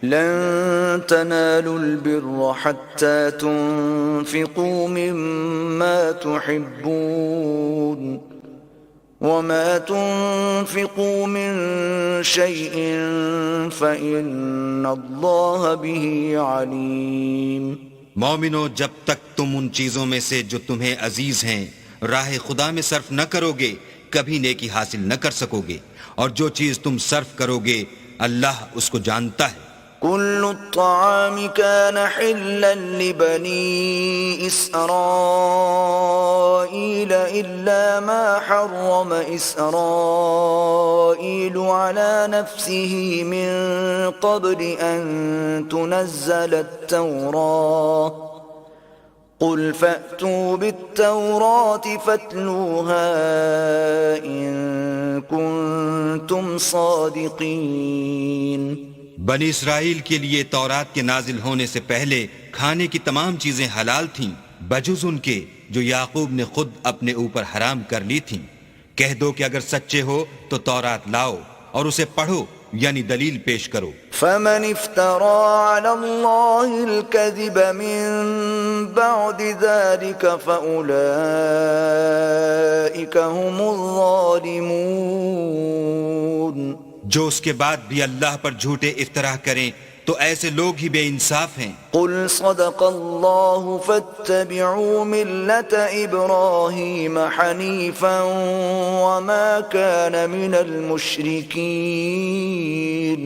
لن تنالوا البر حتى تنفقوا مما تحبون وما تنفقوا من شيء فإن الله به عليم. مومنو، جب تک تم ان چیزوں میں سے جو تمہیں عزیز ہیں راہ خدا میں صرف نہ کرو گے کبھی نیکی حاصل نہ کر سکو گے، اور جو چیز تم صرف کرو گے اللہ اس کو جانتا ہے. كل الطعام كان حلا لبني إسرائيل إلا ما حرم إسرائيل على نفسه من قبل أن تنزل التوراة قل فأتوا بالتوراة فاتلوها إن كنتم صادقين. بنی اسرائیل کے لیے تورات کے نازل ہونے سے پہلے کھانے کی تمام چیزیں حلال تھیں بجز ان کے جو یعقوب نے خود اپنے اوپر حرام کر لی تھیں. کہہ دو کہ اگر سچے ہو تو تورات لاؤ اور اسے پڑھو، یعنی دلیل پیش کرو. فمن افترى على الله الكذب من بعد ذلك فأولئك هم الظالمون. جو اس کے بعد بھی اللہ پر جھوٹے افطرا کریں تو ایسے لوگ ہی بے انصاف ہیں. قل صدق الله فاتبعوا ملة إبراهيم حنيفا وما كان من المشركين.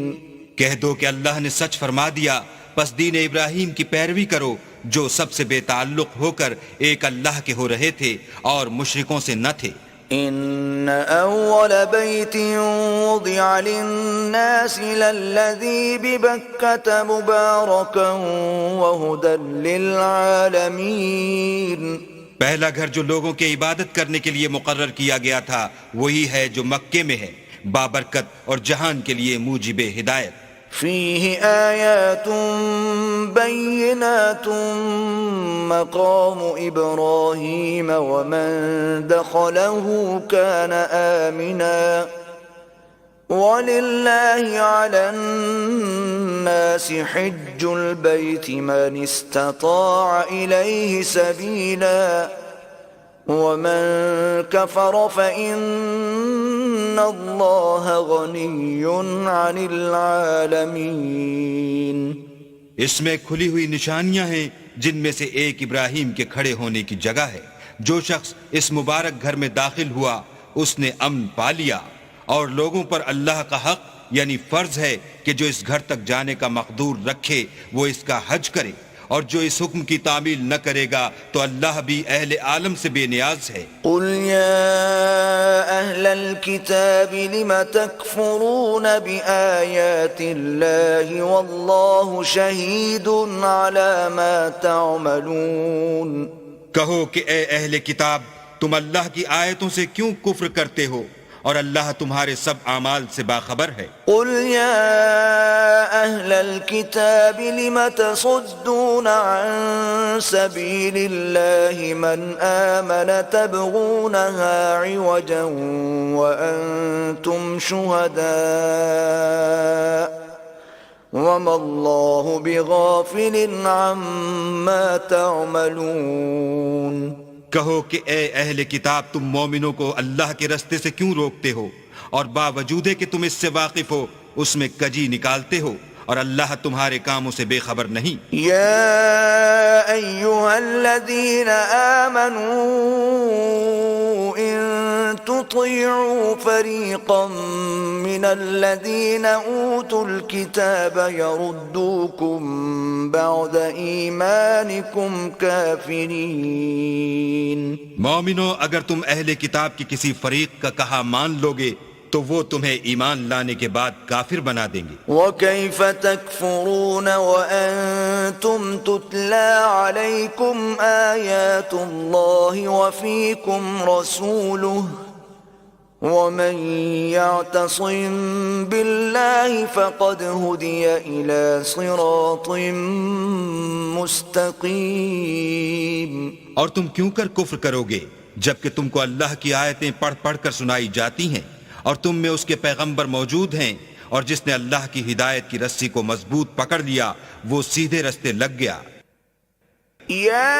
کہہ دو کہ اللہ نے سچ فرما دیا، پس دین ابراہیم کی پیروی کرو جو سب سے بے تعلق ہو کر ایک اللہ کے ہو رہے تھے اور مشرکوں سے نہ تھے. إن أول بيت وضع للناس للذي ببكة مباركا وهدى للعالمين. پہلا گھر جو لوگوں کے عبادت کرنے کے لیے مقرر کیا گیا تھا وہی ہے جو مکے میں ہے، بابرکت اور جہان کے لیے موجب ہدایت. فيه آيات بينات مقام إبراهيم ومن دخله كان آمنا ولله على الناس حج البيت من استطاع إليه سبيلا ومن كفر فإن الله غني عن العالمين. اس میں کھلی ہوئی نشانیاں ہیں جن میں سے ایک ابراہیم کے کھڑے ہونے کی جگہ ہے. جو شخص اس مبارک گھر میں داخل ہوا اس نے امن پا لیا، اور لوگوں پر اللہ کا حق یعنی فرض ہے کہ جو اس گھر تک جانے کا مقدور رکھے وہ اس کا حج کرے، اور جو اس حکم کی تعمیل نہ کرے گا تو اللہ بھی اہل عالم سے بے نیاز ہے. قل يا أهل الكتاب لم تكفرون بآيات الله والله شهيد على ما تعملون. کہو کہ اے اہل کتاب، تم اللہ کی آیتوں سے کیوں کفر کرتے ہو اور اللہ تمہارے سب اعمال سے باخبر ہے. قل يا أهل الكتاب لم تصدون عن سبيل الله من آمن تبغونها عوجا وأنتم شهداء وما الله بغافل عما تعملون. کہو کہ اے اہل کتاب، تم مومنوں کو اللہ کے رستے سے کیوں روکتے ہو، اور باوجود کہ تم اس سے واقف ہو اس میں کجی نکالتے ہو، اور اللہ تمہارے کاموں سے بے خبر نہیں. يا أيها الذين آمنوا إن تطيعوا فريقا من الذين أوتوا الكتاب يردوكم بعد إيمانكم كافرين. مومنو، اگر تم اہل کتاب کی کسی فریق کا کہا مان لوگے تو وہ تمہیں ایمان لانے کے بعد کافر بنا دیں گے. وَكَيْفَ تَكْفُرُونَ وَأَنْتُمْ تُتْلَى عَلَيْكُمْ آيَاتُ اللَّهِ وَفِيكُمْ رَسُولُهُ وَمَنْ يَعْتَصِمْ بِاللَّهِ فَقَدْ هُدِيَ إِلَى صِرَاطٍ مُسْتَقِيمٍ. اور تم کیوں کر کفر کرو گے جبکہ تم کو اللہ کی آیتیں پڑھ پڑھ کر سنائی جاتی ہیں اور تم میں اس کے پیغمبر موجود ہیں، اور جس نے اللہ کی ہدایت کی رسی کو مضبوط پکڑ لیا وہ سیدھے رستے لگ گیا۔ يا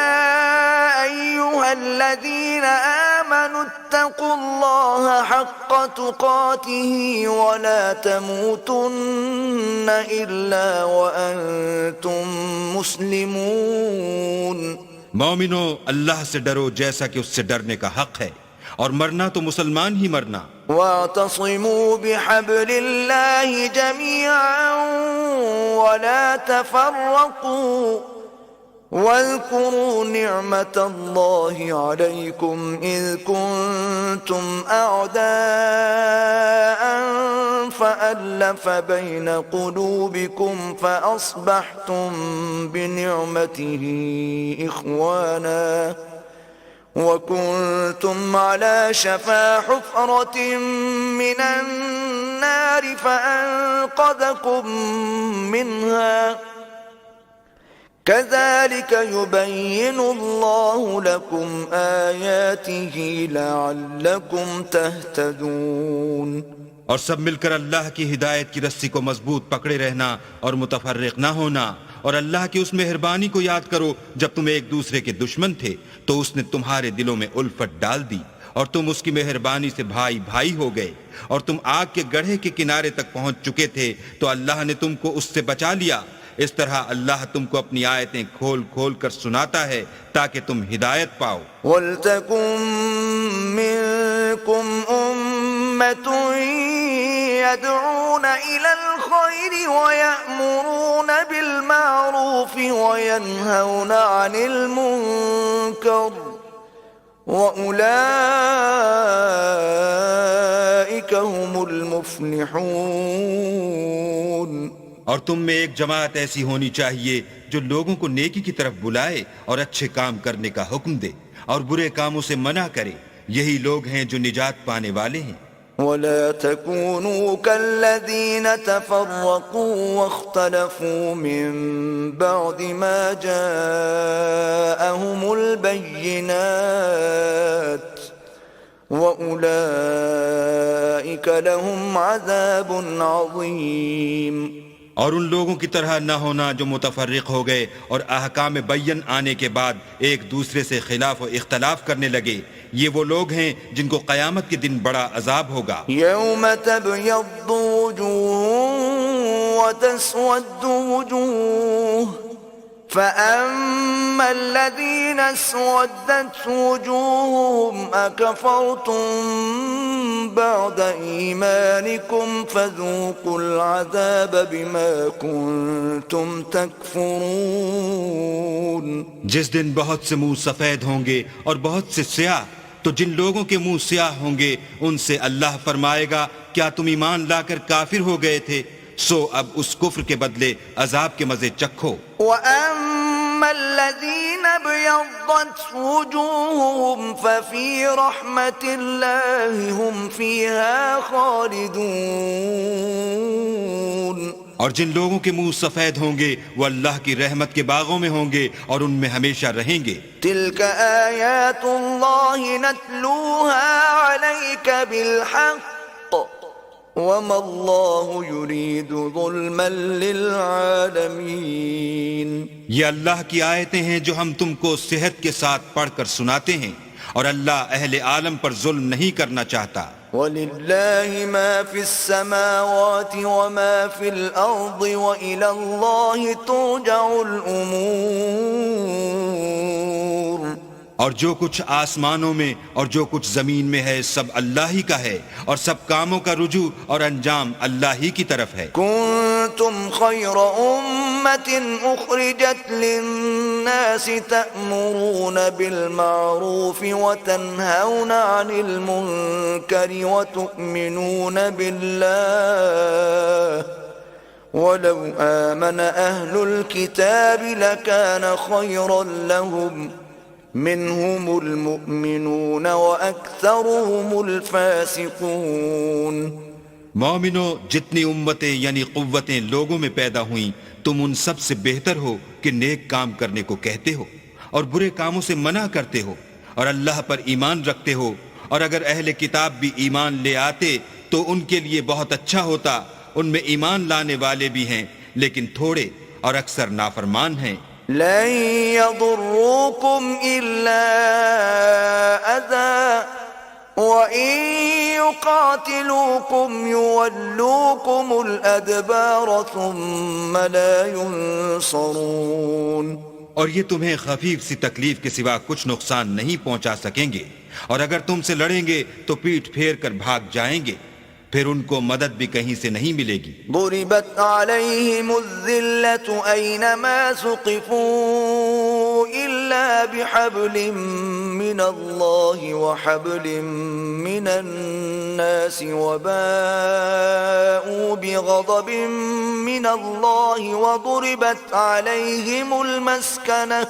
أيها الذين آمنوا اتقوا الله حق تقاته ولا تموتن إلا وأنتم مسلمون۔ مومنو، اللہ سے ڈرو جیسا کہ اس سے ڈرنے کا حق ہے، اور مرنا تو مسلمان ہی مرنا۔ واعتصموا بحبل الله جميعا ولا تفرقوا واذكروا نعمة الله عليكم إذ كنتم أعداء فألف بين قلوبكم فأصبحتم بنعمته إخوانا وكنتم على شفا حفرة من النار فأنقذكم منها كذلك يبين الله لكم آياته لعلكم تهتدون۔ اور سب مل کر اللہ کی ہدایت کی رسی کو مضبوط پکڑے رہنا اور متفرق نہ ہونا، اور اللہ کی اس مہربانی کو یاد کرو جب تم ایک دوسرے کے دشمن تھے تو اس نے تمہارے دلوں میں الفت ڈال دی اور تم اس کی مہربانی سے بھائی بھائی ہو گئے، اور تم آگ کے گڑھے کے کنارے تک پہنچ چکے تھے تو اللہ نے تم کو اس سے بچا لیا۔ اس طرح اللہ تم کو اپنی آیتیں کھول کھول کر سناتا ہے تاکہ تم ہدایت پاؤ۔ وَلْتَكُن مِّنكُمْ أُمَّةٌ يَدْعُونَ إِلَى الْخَيْرِ وَيَأْمُرُونَ بِالْمَعْرُوفِ وَيَنْهَوْنَ عَنِ الْمُنكَرِ وَأُولَئِكَ هُمُ الْمُفْلِحُونَ۔ اور تم میں ایک جماعت ایسی ہونی چاہیے جو لوگوں کو نیکی کی طرف بلائے اور اچھے کام کرنے کا حکم دے اور برے کاموں سے منع کرے، یہی لوگ ہیں جو نجات پانے والے ہیں۔ وَلَا تَكُونُوا كَالَّذِينَ تَفَرَّقُوا وَاخْتَلَفُوا مِن بَعْدِ مَا جَاءَهُمُ الْبَيِّنَاتُ وَأُولَئِكَ لَهُمْ عَذَابٌ عَظِيمٌ۔ اور ان لوگوں کی طرح نہ ہونا جو متفرق ہو گئے اور احکام بین آنے کے بعد ایک دوسرے سے خلاف و اختلاف کرنے لگے، یہ وہ لوگ ہیں جن کو قیامت کے دن بڑا عذاب ہوگا۔ یوم تبیض وجوہ وتسود وجوہ فأما الذين اسودت وجوههم أكفرتم بعد إيمانكم فذوقوا العذاب بما كنتم تكفرون۔ جس دن بہت سے منہ سفید ہوں گے اور بہت سے سیاہ، تو جن لوگوں کے منہ سیاہ ہوں گے ان سے اللہ فرمائے گا کیا تم ایمان لا کر کافر ہو گئے تھے؟ سو اب اس کفر کے بدلے عذاب کے مزے چکھو۔ وَأَمَّا الَّذِينَ ابْيَضَّتْ وُجُوهُهُمْ فَفِي رَحْمَةِ اللَّهِ هُمْ فِيهَا خَالِدُونَ۔ اور جن لوگوں کے منہ سفید ہوں گے وہ اللہ کی رحمت کے باغوں میں ہوں گے اور ان میں ہمیشہ رہیں گے۔ تِلْكَ آيَاتُ اللَّهِ نَتْلُوهَا عَلَيْكَ بِالْحَقِّ وَمَا اللَّهُ يُرِيدُ ظُلْمًا لِلْعَالَمِينَ۔ یہ اللہ کی آیتیں ہیں جو ہم تم کو صحت کے ساتھ پڑھ کر سناتے ہیں، اور اللہ اہل عالم پر ظلم نہیں کرنا چاہتا۔ وَلِلَّهِ مَا فِي السَّمَاوَاتِ وَمَا فِي الْأَرْضِ وَإِلَى اللَّهِ تُرْجَعُ الْأُمُورُ۔ اور جو کچھ آسمانوں میں اور جو کچھ زمین میں ہے سب اللہ ہی کا ہے، اور سب کاموں کا رجوع اور انجام اللہ ہی کی طرف ہے۔ كنتم خير أمة أخرجت للناس تأمرون بالمعروف وتنهون عن المنكر وتؤمنون بالله ولو آمن أهل الكتاب لكان خيرا لهم منهم المؤمنون وأكثرهم الفاسقون۔ مومنو، جتنی امتیں یعنی قوتیں لوگوں میں پیدا ہوئیں تم ان سب سے بہتر ہو کہ نیک کام کرنے کو کہتے ہو اور برے کاموں سے منع کرتے ہو اور اللہ پر ایمان رکھتے ہو، اور اگر اہل کتاب بھی ایمان لے آتے تو ان کے لیے بہت اچھا ہوتا، ان میں ایمان لانے والے بھی ہیں لیکن تھوڑے اور اکثر نافرمان ہیں۔ لن يضروكم إلا أذى وإن يقاتلوكم يولوكم الأدبار ثم لا ينصرون۔ اور یہ تمہیں خفیف سی تکلیف کے سوا کچھ نقصان نہیں پہنچا سکیں گے، اور اگر تم سے لڑیں گے تو پیٹھ پھیر کر بھاگ جائیں گے، پھر ان کو مدد بھی کہیں سے نہیں ملے گی۔ ضربت عليهم الذلة أينما ثقفوا إلا بحبل من الله وحبل من الناس وباءوا بغضب من الله وضربت عليهم المسكنة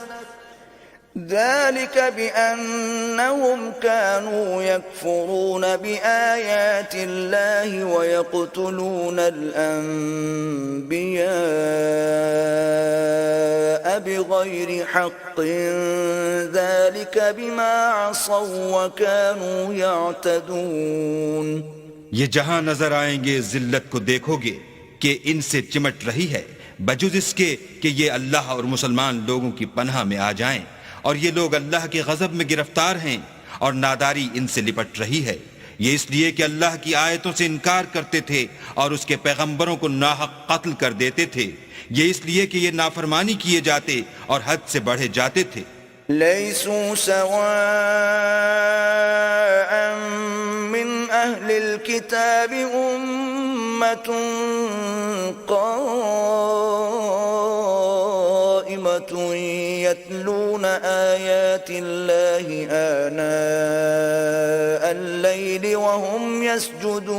ذلك بأنهم كانوا يكفرون بآيات الله ويقتلون الأنبياء بغير حق ذلك بما عصوا وكانوا يعتدون۔ یہ جہاں نظر آئیں گے ذلت کو دیکھو گے کہ ان سے چمٹ رہی ہے، بجز اس کے کہ یہ اللہ اور مسلمان لوگوں کی پناہ میں آ جائیں، اور یہ لوگ اللہ کے غضب میں گرفتار ہیں اور ناداری ان سے لپٹ رہی ہے۔ یہ اس لیے کہ اللہ کی آیتوں سے انکار کرتے تھے اور اس کے پیغمبروں کو ناحق قتل کر دیتے تھے، یہ اس لیے کہ یہ نافرمانی کیے جاتے اور حد سے بڑھے جاتے تھے۔ ليسوا سواء من أهل الكتاب أمة قائمة يتلون آيات الله آناء الليل وهم يسجدون۔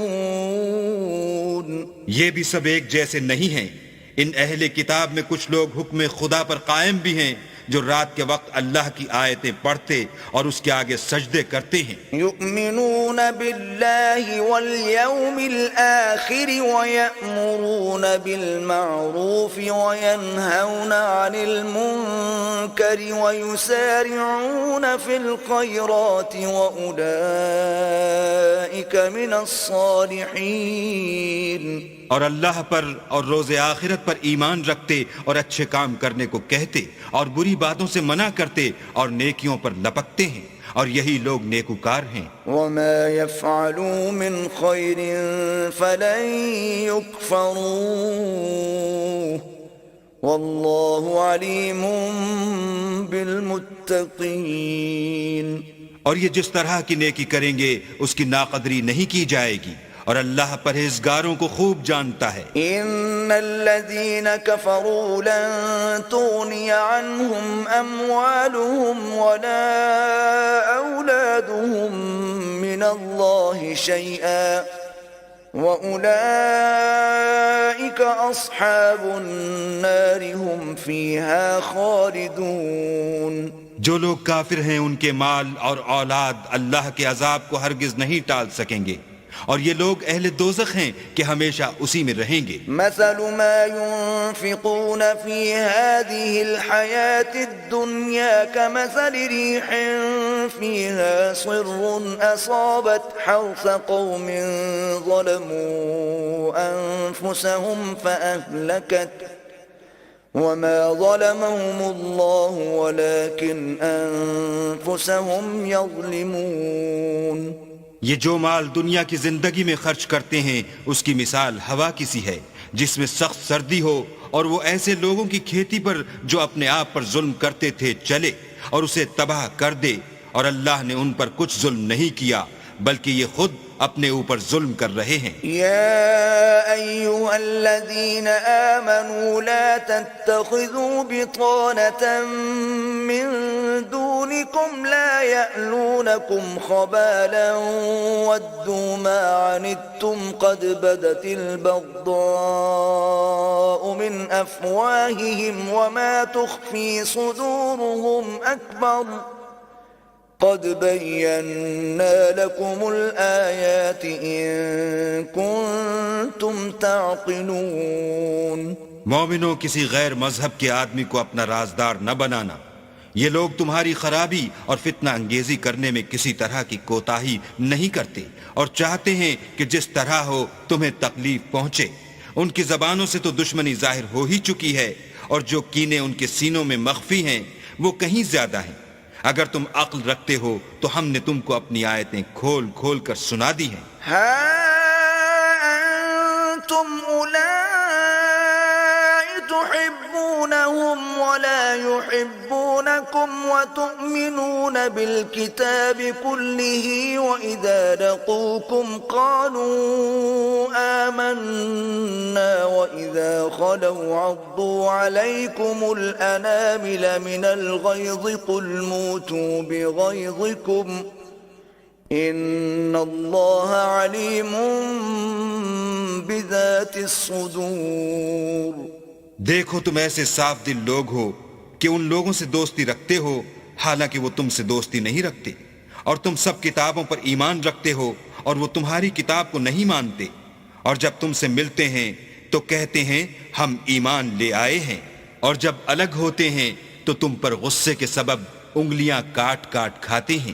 یہ بھی سب ایک جیسے نہیں ہیں، ان اہل کتاب میں کچھ لوگ حکم خدا پر قائم بھی ہیں جو رات کے وقت اللہ کی آیتیں پڑھتے اور اس کے آگے سجدے کرتے ہیں۔ یؤمنون باللہ والیوم الآخر ویأمرون بالمعروف وینہون عن المنکر ویسارعون فی الخیرات وأولئک من الصالحین۔ اور اللہ پر اور روز آخرت پر ایمان رکھتے اور اچھے کام کرنے کو کہتے اور بری باتوں سے منع کرتے اور نیکیوں پر لپکتے ہیں، اور یہی لوگ نیکوکار ہیں۔ وما يفعلوا من خير فلن يكفروه والله عليم بالمتقين۔ اور یہ جس طرح کی نیکی کریں گے اس کی ناقدری نہیں کی جائے گی، اور اللہ پرہیزگاروں کو خوب جانتا ہے۔ ان الذين كفروا لن تغني عنهم اموالهم ولا اولادهم من الله شيئا واولئك اصحاب النار هم فيها خالدون۔ جو لوگ کافر ہیں ان کے مال اور اولاد اللہ کے عذاب کو ہرگز نہیں ٹال سکیں گے، اور یہ لوگ اہل دوزخ ہیں کہ ہمیشہ اسی میں رہیں گے۔ مثل ما ينفقون في هذه الحياة الدنيا كمثل ريح فيها صر أصابت حرث قوم ظلموا أنفسهم فأهلكت وما ظلمهم الله ولكن أنفسهم يظلمون۔ یہ جو مال دنیا کی زندگی میں خرچ کرتے ہیں اس کی مثال ہوا کی سی ہے جس میں سخت سردی ہو اور وہ ایسے لوگوں کی کھیتی پر جو اپنے آپ پر ظلم کرتے تھے چلے اور اسے تباہ کر دے، اور اللہ نے ان پر کچھ ظلم نہیں کیا بلکہ یہ خود اپنے اوپر ظلم کر رہے ہیں۔ یا ایھا الذین آمنوا لا تتخذوا بطانة من دونکم لا یألونکم خبالا ودوا ما عنتم قد بدت البغضاء من افواہہم وما تخفی صدورہم اکبر قد بينا لكم الآيات إن كنتم تعقلون۔ مومنوں، کسی غیر مذہب کے آدمی کو اپنا رازدار نہ بنانا، یہ لوگ تمہاری خرابی اور فتنہ انگیزی کرنے میں کسی طرح کی کوتاہی نہیں کرتے اور چاہتے ہیں کہ جس طرح ہو تمہیں تکلیف پہنچے، ان کی زبانوں سے تو دشمنی ظاہر ہو ہی چکی ہے، اور جو کینے ان کے سینوں میں مخفی ہیں وہ کہیں زیادہ ہیں۔ اگر تم عقل رکھتے ہو تو ہم نے تم کو اپنی آیتیں کھول کھول کر سنا دی ہیں۔ ها أنتم أولئك تحبونهم ولا يحبونكم وتؤمنون بالكتاب كله وإذا لقوكم قالوا آمنا وإذا خلوا عضوا عليكم الأنامل من الغيظ قل موتوا بغيظكم ان اللہ علیم بذات الصدور۔ دیکھو تم ایسے صاف دل لوگ ہو کہ ان لوگوں سے دوستی رکھتے ہو حالانکہ وہ تم سے دوستی نہیں رکھتے، اور تم سب کتابوں پر ایمان رکھتے ہو اور وہ تمہاری کتاب کو نہیں مانتے، اور جب تم سے ملتے ہیں تو کہتے ہیں ہم ایمان لے آئے ہیں، اور جب الگ ہوتے ہیں تو تم پر غصے کے سبب انگلیاں کاٹ کاٹ کھاتے ہیں۔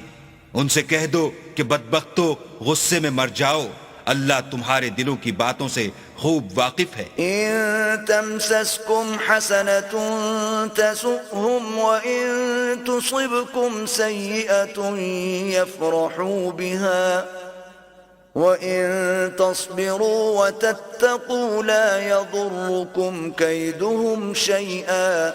ان سے کہہ دو کہ بدبختو غصے میں مر جاؤ، اللہ تمہارے دلوں کی باتوں سے خوب واقف ہے۔ ان تمسسکم حسنة تسؤهم وان تصبكم سیئة يفرحوا بها وَإِن تَصْبِرُوا وَتَتَّقُوا لَا يَضُرُّكُمْ كَيْدُهُمْ شَيْئًا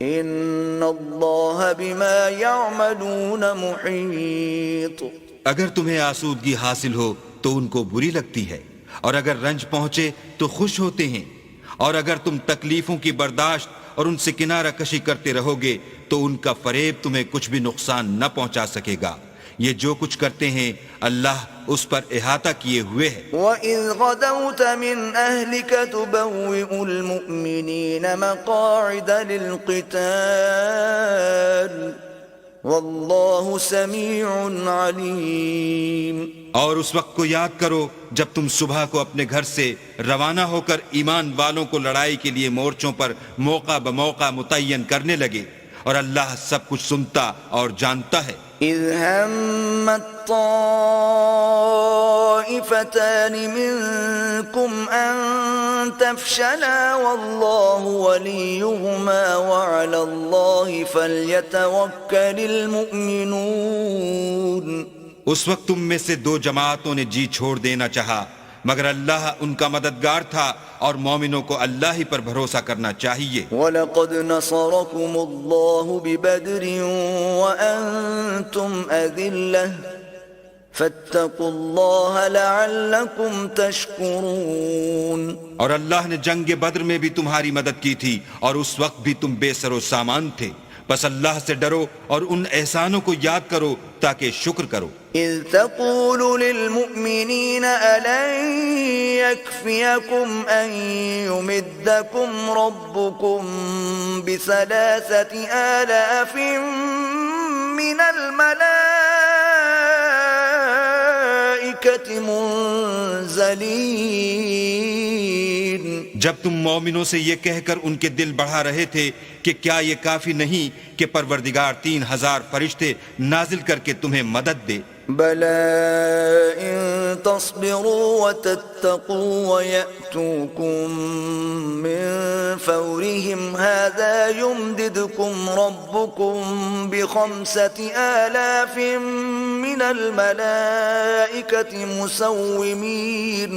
إِنَّ اللَّهَ بِمَا يَعْمَلُونَ مُحِيطٌ۔ اگر تمہیں آسودگی حاصل ہو تو ان کو بری لگتی ہے، اور اگر رنج پہنچے تو خوش ہوتے ہیں، اور اگر تم تکلیفوں کی برداشت اور ان سے کنارہ کشی کرتے رہو گے تو ان کا فریب تمہیں کچھ بھی نقصان نہ پہنچا سکے گا۔ یہ جو کچھ کرتے ہیں اللہ اس پر احاطہ کیے ہوئے ہے۔ وَإِذْ غَدَوْتَ مِنْ أَهْلِكَ تُبَوِّئُ الْمُؤْمِنِينَ مَقَاعِدَ لِلْقِتَالِ وَاللَّهُ سَمِيعٌ عَلِيمٌ۔ اور اس وقت کو یاد کرو جب تم صبح کو اپنے گھر سے روانہ ہو کر ایمان والوں کو لڑائی کے لیے مورچوں پر موقع بموقع متعین کرنے لگے، اور اللہ سب کچھ سنتا اور جانتا ہے۔ اذ همت طائفتان منكم ان تفشلا والله وليهما وعلى الله فليتوكل المؤمنون۔ اس وقت تم میں سے دو جماعتوں نے جی چھوڑ دینا چاہا، مگر اللہ ان کا مددگار تھا اور مومنوں کو اللہ ہی پر بھروسہ کرنا چاہیے۔ وَلَقَدْ نَصَرَكُمُ اللَّهُ بِبَدْرٍ وَأَنْتُمْ أَذِلَّةٌ فَاتَّقُوا اللَّهَ لَعَلَّكُمْ تَشْكُرُونَ۔ اور اللہ نے جنگ بدر میں بھی تمہاری مدد کی تھی اور اس وقت بھی تم بے سر و سامان تھے، بس اللہ سے ڈرو اور ان احسانوں کو یاد کرو تاکہ شکر کرو۔ اذ تقول للمؤمنین ألن يكفيكم ان يمدكم ربكم ب3,000 من الملائكة منزلین۔ جب تم مومنوں سے یہ کہہ کر ان کے دل بڑھا رہے تھے کہ کیا یہ کافی نہیں کہ پروردگار 3,000 فرشتے نازل کر کے تمہیں مدد دے؟ بَلَا إِن تَصْبِرُوا وَتَتَّقُوا وَيَأْتُوكُم مِّن فَوْرِهِمْ هَٰذَا يُمْدِدْكُمْ رَبُّكُم ب5,000 مِّنَ الْمَلَائِكَةِ مُسَوِّمِينَ۔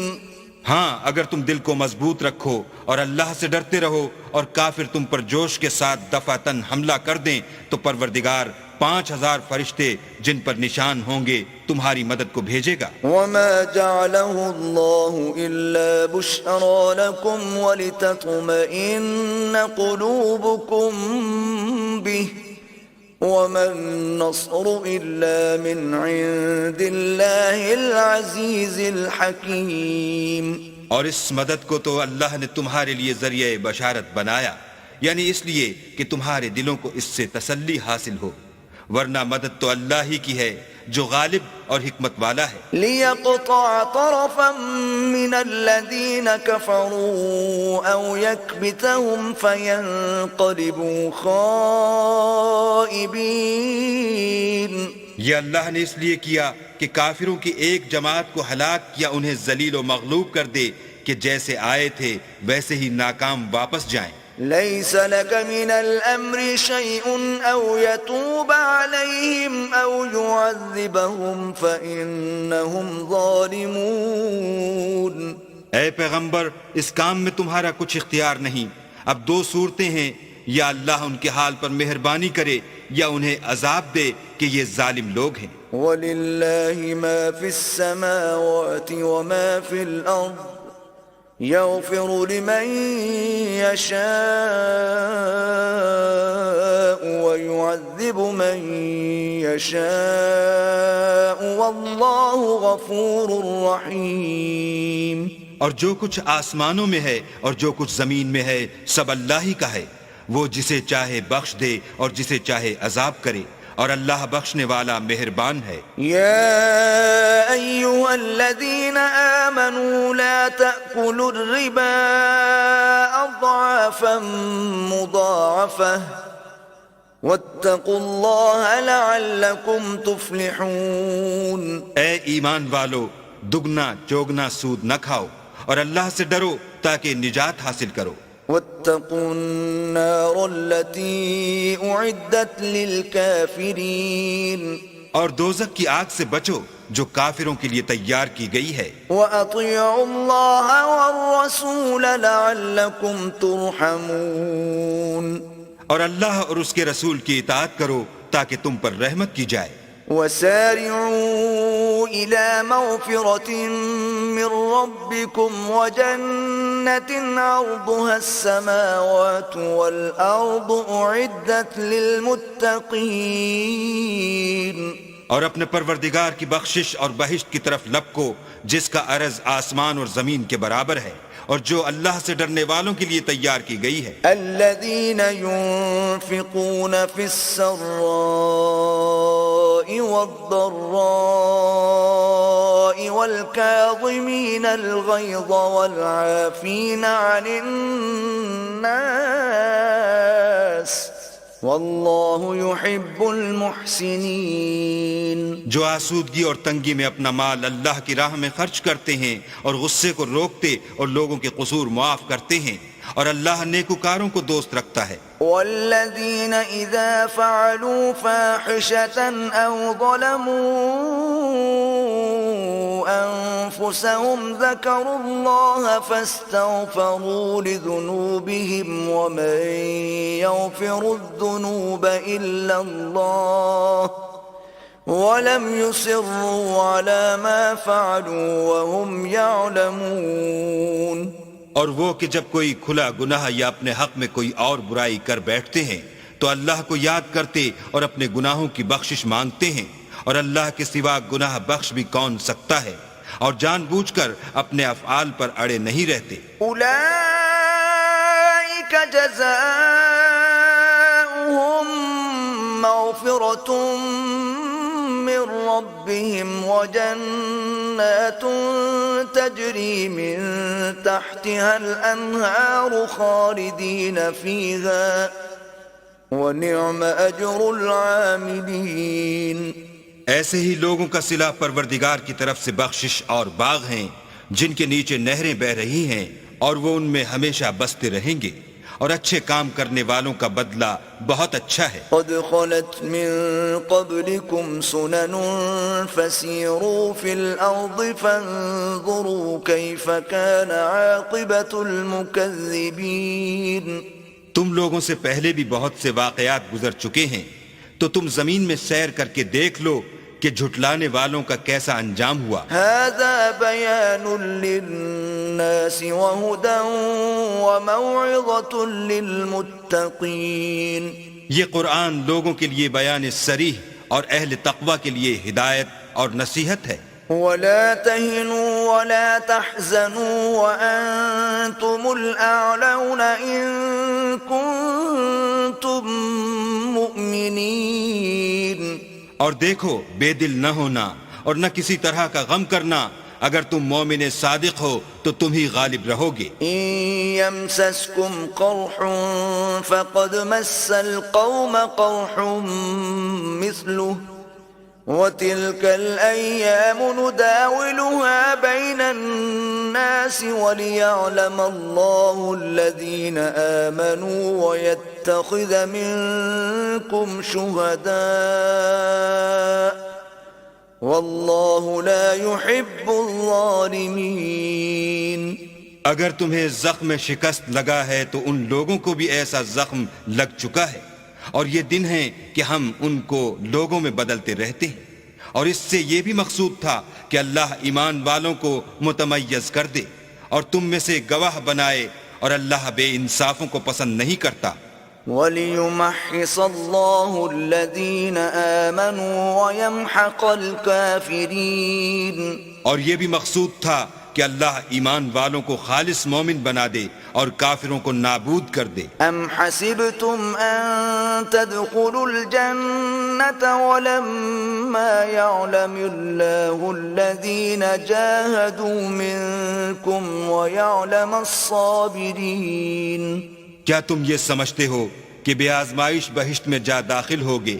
ہاں اگر تم دل کو مضبوط رکھو اور اللہ سے ڈرتے رہو اور کافر تم پر جوش کے ساتھ دفعتاً حملہ کر دیں تو پروردگار 5,000 فرشتے جن پر نشان ہوں گے تمہاری مدد کو بھیجے گا۔ وَمَا جَعَلَهُ اللَّهُ إِلَّا بُشْرَىٰ لَكُمْ وَلِتَطْمَئِنَّ قُلُوبُكُم بِهِ وَمَا النَّصْرُ إِلَّا مِنْ عِندِ اللَّهِ الْعَزِيزِ الْحَكِيمِ۔ اور اس مدد کو تو اللہ نے تمہارے لیے ذریعہ بشارت بنایا، یعنی اس لیے کہ تمہارے دلوں کو اس سے تسلی حاصل ہو، ورنہ مدد تو اللہ ہی کی ہے جو غالب اور حکمت والا ہے۔ لِيَقْطَعَ طَرَفًا مِّنَ الَّذِينَ كَفَرُوا أَوْ يَكْبِتَهُمْ فَيَنقَلِبُوا خَائِبِينَ۔ یہ اللہ نے اس لیے کیا کہ کافروں کی ایک جماعت کو ہلاک یا انہیں ذلیل و مغلوب کر دے کہ جیسے آئے تھے ویسے ہی ناکام واپس جائیں۔ ليس لك من الأمر شيء أو يتوب عليهم أو يعذبهم فإنهم ظالمون۔ اے پیغمبر اس کام میں تمہارا کچھ اختیار نہیں۔ اب دو صورتیں ہیں، یا اللہ ان کے حال پر مہربانی کرے یا انہیں عذاب دے کہ یہ ظالم لوگ ہیں۔ وَلِلَّهِ مَا فِي السَّمَاوَاتِ وَمَا فِي الْأَرْضِ يَغْفِرُ لِمَن يَشَاءُ وَيُعَذِّبُ مَن يَشَاءُ وَاللَّهُ غَفُورٌ رَّحِيمٌ۔ اور جو کچھ آسمانوں میں ہے اور جو کچھ زمین میں ہے سب اللہ ہی کا ہے، وہ جسے چاہے بخش دے اور جسے چاہے عذاب کرے، اور اللہ بخشنے والا مہربان ہے۔ يا أيها الذين آمنوا لا تأكلوا الربا أضعافا مضاعفة واتقوا الله لعلكم تفلحون۔ اے ایمان والو، دگنا چوگنا سود نہ کھاؤ اور اللہ سے ڈرو تاکہ نجات حاصل کرو۔ واتقوا النار التي أعدت للكافرين۔ اور دوزخ کی آگ سے بچو جو کافروں کے لیے تیار کی گئی ہے۔ وأطيعوا الله والرسول لعلكم ترحمون۔ اور اللہ اور اس کے رسول کی اطاعت کرو تاکہ تم پر رحمت کی جائے۔ وسارعوا إلى مغفرة من ربكم وجنة عرضها السماوات والأرض أعدت للمتقين۔ اور اپنے پروردگار کی بخشش اور بہشت کی طرف لپکو جس کا عرض آسمان اور زمین کے برابر ہے، اور جو اللہ سے ڈرنے والوں کے لیے تیار کی گئی ہے۔ الذين ينفقون في السراء والضراء والكاظمين الغيظ والعافين عن الناس والله يحب المحسنين۔ جو آسودگی اور تنگی میں اپنا مال اللہ کی راہ میں خرچ کرتے ہیں اور غصے کو روکتے اور لوگوں کے قصور معاف کرتے ہیں، اور اللہ نیکوکاروں کو دوست رکھتا ہے۔ والذين إذا فعلوا فاحشة أو ظلموا أنفسهم ذكروا الله فاستغفروا لذنوبهم ومن يغفر الذنوب إلا الله ولم يصروا على ما فعلوا وهم يعلمون۔ اور وہ کہ جب کوئی کھلا گناہ یا اپنے حق میں کوئی اور برائی کر بیٹھتے ہیں تو اللہ کو یاد کرتے اور اپنے گناہوں کی بخشش مانگتے ہیں، اور اللہ کے سوا گناہ بخش بھی کون سکتا ہے، اور جان بوجھ کر اپنے افعال پر اڑے نہیں رہتے۔ اولئک جزاؤہم مغفرۃ من ربهم وجنات تجری من تحتها الانہار خالدین فیہا ونعم اجر العاملین۔ ایسے ہی لوگوں کا صلہ پروردگار کی طرف سے بخشش اور باغ ہیں جن کے نیچے نہریں بہ رہی ہیں، اور وہ ان میں ہمیشہ بستے رہیں گے، اور اچھے کام کرنے والوں کا بدلہ بہت اچھا ہے۔ قد خلت من قبلكم سنن فسيروا في الأرض فانظروا كيف كان عاقبة المكذبين۔ تم لوگوں سے پہلے بھی بہت سے واقعات گزر چکے ہیں، تو تم زمین میں سیر کر کے دیکھ لو کہ جھٹلانے والوں کا کیسا انجام ہوا۔ هذا بيان للناس وهدى وموعظة للمتقين۔ یہ قرآن لوگوں کے لیے بیان صریح اور اہل تقوی کے لیے ہدایت اور نصیحت ہے۔ ولا تهنوا ولا تحزنوا وأنتم الأعلون إن كنتم مؤمنين۔ اور دیکھو بے دل نہ ہونا اور نہ کسی طرح کا غم کرنا، اگر تم مومن صادق ہو تو تم ہی غالب رہو گے۔ إن يمسسكم قرح فقد مس القوم قرح مثله وتلك الأيام نداولها بين الناس وليعلم الله الذين آمنوا ويتخذ منكم شهداء والله لا يحب الظالمين. اگر تمہیں زخم شکست لگا ہے تو ان لوگوں کو بھی ایسا زخم لگ چکا ہے، اور یہ دن ہیں کہ ہم ان کو لوگوں میں بدلتے رہتے ہیں، اور اس سے یہ بھی مقصود تھا کہ اللہ ایمان والوں کو متمیز کر دے اور تم میں سے گواہ بنائے، اور اللہ بے انصافوں کو پسند نہیں کرتا. وَلِيُمَحِّصَ اللَّهُ الَّذِينَ آمَنُوا وَيَمْحَقَ الْكَافِرِينَ. اور یہ بھی مقصود تھا کہ اللہ ایمان والوں کو خالص مومن بنا دے اور کافروں کو نابود کر دے. ام حسبتم ان تدخلوا الجنة ولما يعلم الله الذين جاهدوا منكم ويعلم الصابرين. کیا تم یہ سمجھتے ہو کہ بے آزمائش بہشت میں جا داخل ہوگے،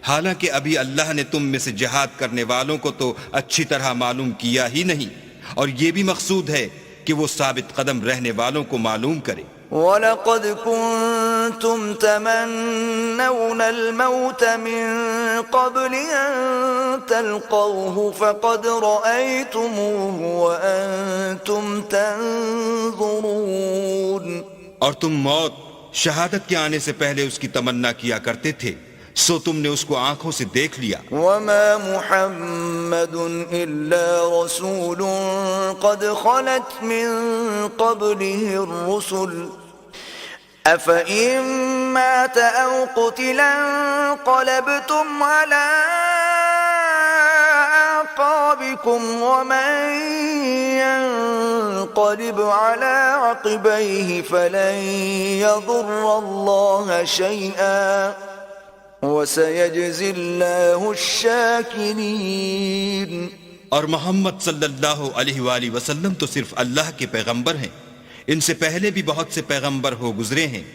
حالانکہ ابھی اللہ نے تم میں سے جہاد کرنے والوں کو تو اچھی طرح معلوم کیا ہی نہیں، اور یہ بھی مقصود ہے کہ وہ ثابت قدم رہنے والوں کو معلوم کرے. وَلَقَدْ كُنْتُمْ تَمَنَّوْنَ الْمَوْتَ مِنْ قَبْلِ أَنْ تَلْقَوْهُ فَقَدْ رَأَيْتُمُوهُ وَأَنْتُمْ تَنْظُرُونَ. اور تم موت شہادت کے آنے سے پہلے اس کی تمنا کیا کرتے تھے، سو تم نے اس کو آنکھوں سے دیکھ لیا. وَمَا مُحَمَّدٌ إِلَّا رَسُولٌ قَدْ خَلَتْ مِن قَبْلِهِ الرُّسُلُ أَفَإِن مَّاتَ أَوْ قُتِلَ انقَلَبْتُمْ عَلَىٰ أَعْقَابِكُمْ وَمَن يَنقَلِبْ عَلَىٰ عَقِبَيْهِ فَلَن يَضُرَّ اللَّهَ شَيْئًا وَسَيَجْزِي اللَّهُ الشَّاكِرِينَ. اور محمد صلی اللہ علیہ وآلہ وسلم تو صرف اللہ کے پیغمبر ہیں، ان سے پہلے بھی بہت سے پیغمبر ہو گزرے ہیں.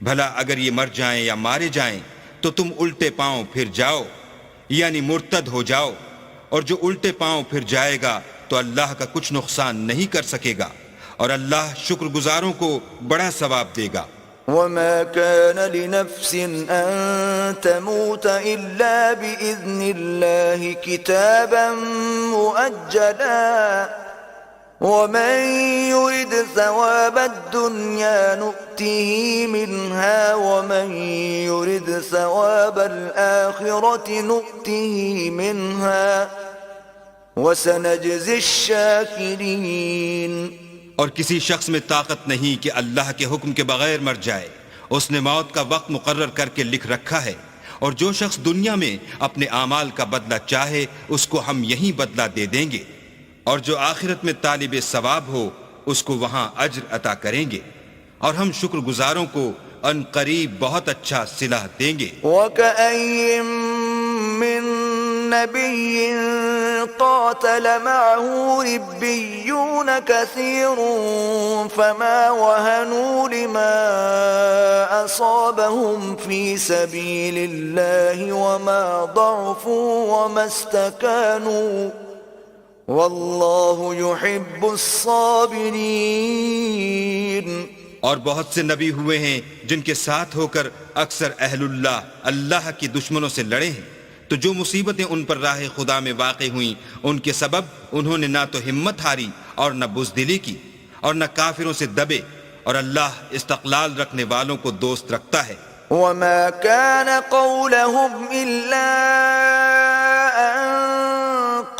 بھلا اگر یہ مر جائیں یا مارے جائیں تو تم الٹے پاؤں پھر جاؤ، یعنی مرتد ہو جاؤ، اور جو الٹے پاؤں پھر جائے گا تو اللہ کا کچھ نقصان نہیں کر سکے گا، اور اللہ شکر گزاروں کو بڑا ثواب دے گا. وَمَا كَانَ لِنَفْسٍ أَن تَمُوتَ إِلَّا بِإِذْنِ اللَّهِ كِتَابًا مُؤَجَّلًا وَمَن يُرِدْ ثَوَابَ الدُّنْيَا نُؤْتِهِ مِنْهَا وَمَن يُرِدْ ثَوَابَ الْآخِرَةِ نُؤْتِهِ مِنْهَا وَسَنَجْزِي الشَّاكِرِينَ. اور کسی شخص میں طاقت نہیں کہ اللہ کے حکم کے بغیر مر جائے، اس نے موت کا وقت مقرر کر کے لکھ رکھا ہے، اور جو شخص دنیا میں اپنے اعمال کا بدلہ چاہے اس کو ہم یہیں بدلہ دے دیں گے، اور جو آخرت میں طالب ثواب ہو اس کو وہاں اجر عطا کریں گے، اور ہم شکر گزاروں کو ان قریب بہت اچھا صلہ دیں گے. وَكَأَيٍّ مِّن نَّبِيٍّ قَاتَلَ مَعَهُ رِبِّيُّونَ كَثِيرٌ فَمَا وَهَنُوا لِمَا أَصَابَهُمْ فِي سَبِيلِ اللَّهِ وَمَا ضَعُفُوا وَمَا اسْتَكَانُوا وَاللَّهُ يُحِبُّ الصَّابِرِينَ. اور بہت سے نبی ہوئے ہیں جن کے ساتھ ہو کر اکثر اہل اللہ کی دشمنوں سے لڑے ہیں، تو جو مصیبتیں ان پر راہ خدا میں واقع ہوئیں ان کے سبب انہوں نے نہ تو ہمت ہاری اور نہ بزدلی کی اور نہ کافروں سے دبے، اور اللہ استقلال رکھنے والوں کو دوست رکھتا ہے. وَمَا كَانَ قَوْلَهُمْ إِلَّا أَن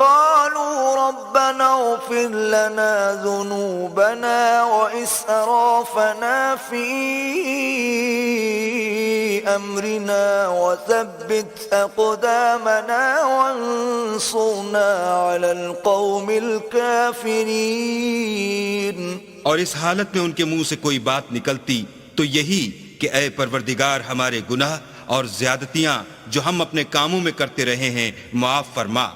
قَالُوا رَبَّنَا اغْفِرْ لَنَا ذُنُوبَنَا وَإِسْرَافَنَا فِي أَمْرِنَا وَثَبِّتْ أَقْدَامَنَا وَانصُرْنَا عَلَى الْقَوْمِ الْكَافِرِينَ. اور اس حالت میں ان کے منہ سے کوئی بات نکلتی تو یہی کہ اے پروردگار ہمارے گناہ اور زیادتیاں جو ہم اپنے کاموں میں کرتے رہے ہیں معاف فرما،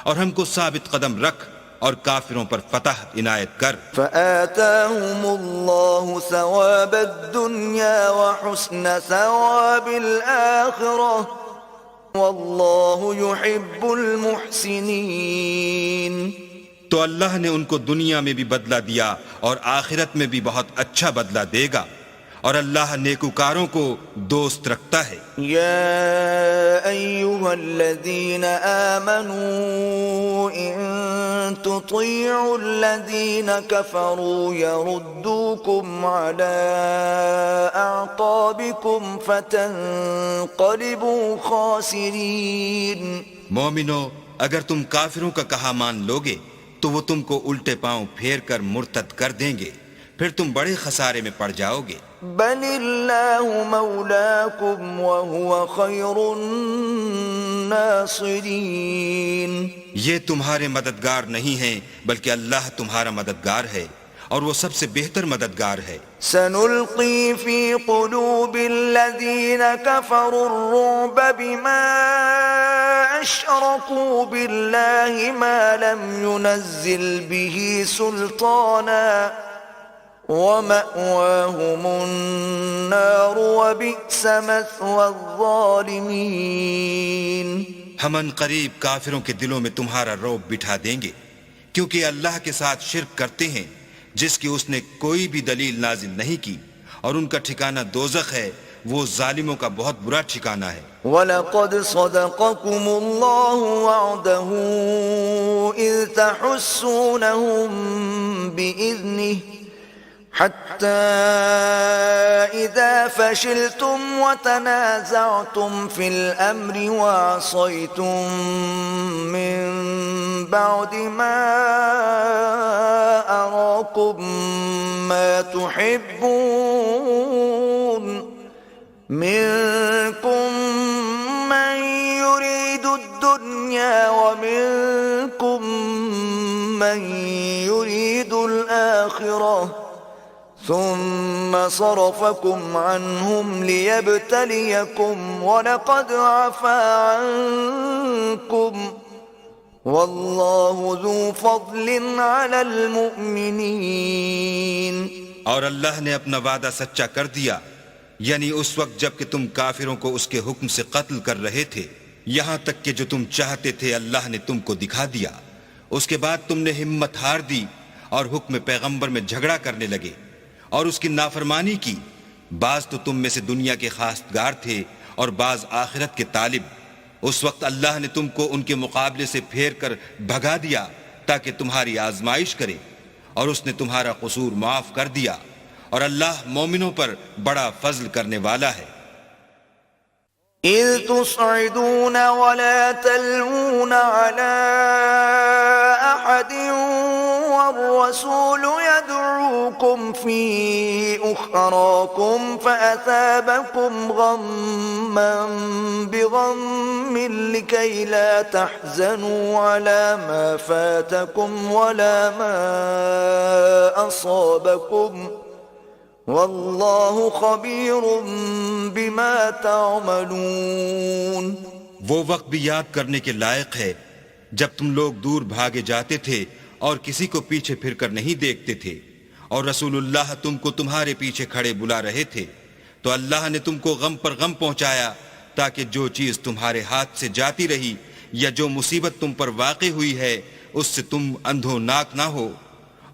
اور ہم کو ثابت قدم رکھ اور کافروں پر فتح عنایت کر. فآتاهم الله ثواب الدنيا وحسن ثواب الآخرة واللہ يحب المحسنین. تو اللہ نے ان کو دنیا میں بھی بدلہ دیا اور آخرت میں بھی بہت اچھا بدلہ دے گا، اور اللہ نیکوکاروں کو دوست رکھتا ہے۔ یا ایہا الذین آمنوا ان تطیعوا الذین کفروا یردوکم علی اعقابکم فتنقلبوا خاسرین۔ مومنو، اگر تم کافروں کا کہا مان لوگے تو وہ تم کو الٹے پاؤں پھیر کر مرتد کر دیں گے، پھر تم بڑے خسارے میں پڑ جاؤ گے۔ بل اللہ مولاکم وہو خیر الناصرین۔ یہ تمہارے مددگار نہیں ہیں بلکہ اللہ تمہارا مددگار ہے اور وہ سب سے بہتر مددگار ہے۔ سنلقی فی قلوب الذین کفروا الرعب بما اشرکوا باللہ ما لم ينزل به سلطانا وَمَأْوَاهُمُ النَّارُ وَبِئْسَ مَثْوَى الظَّالِمِينَ۔ ہم ان قریب کافروں کے دلوں میں تمہارا رعب بٹھا دیں گے، کیونکہ اللہ کے ساتھ شرک کرتے ہیں جس کی اس نے کوئی بھی دلیل نازل نہیں کی، اور ان کا ٹھکانہ دوزخ ہے، وہ ظالموں کا بہت برا ٹھکانہ ہے۔ وَلَقَدْ صَدَقَكُمُ اللَّهُ وَعْدَهُ إِذْ تَحُسُّونَهُم بِإِذْنِهِ حتى إذا فشلتم وتنازعتم في الأمر وعصيتم من بعد ما أراكم ما تحبون منكم من يريد الدنيا ومنكم من يريد الآخرة ثم صرفكم عنهم ليبتليكم ولقد عفا عنكم والله ذو فضل على المؤمنين۔ اور اللہ نے اپنا وعدہ سچا کر دیا، یعنی اس وقت جب کہ تم کافروں کو اس کے حکم سے قتل کر رہے تھے، یہاں تک کہ جو تم چاہتے تھے اللہ نے تم کو دکھا دیا۔ اس کے بعد تم نے ہمت ہار دی اور حکم پیغمبر میں جھگڑا کرنے لگے اور اس کی نافرمانی کی۔ بعض تو تم میں سے دنیا کے خواستگار تھے اور بعض آخرت کے طالب۔ اس وقت اللہ نے تم کو ان کے مقابلے سے پھیر کر بھگا دیا تاکہ تمہاری آزمائش کرے، اور اس نے تمہارا قصور معاف کر دیا، اور اللہ مومنوں پر بڑا فضل کرنے والا ہے۔ اذ تصعدون ولا تلوون على احد والرسول يدعوكم في اخراكم فاثابكم غما بغم لكي لا تحزنوا على ما فاتكم ولا ما اصابكم واللہ خبیر بما تعملون۔ وہ وقت بھی یاد کرنے کے لائق ہے جب تم لوگ دور بھاگے جاتے تھے اور کسی کو پیچھے پھر کر نہیں دیکھتے تھے، اور رسول اللہ تم کو تمہارے پیچھے کھڑے بلا رہے تھے، تو اللہ نے تم کو غم پر غم پہنچایا تاکہ جو چیز تمہارے ہاتھ سے جاتی رہی یا جو مصیبت تم پر واقع ہوئی ہے اس سے تم اندھوناک نہ ہو،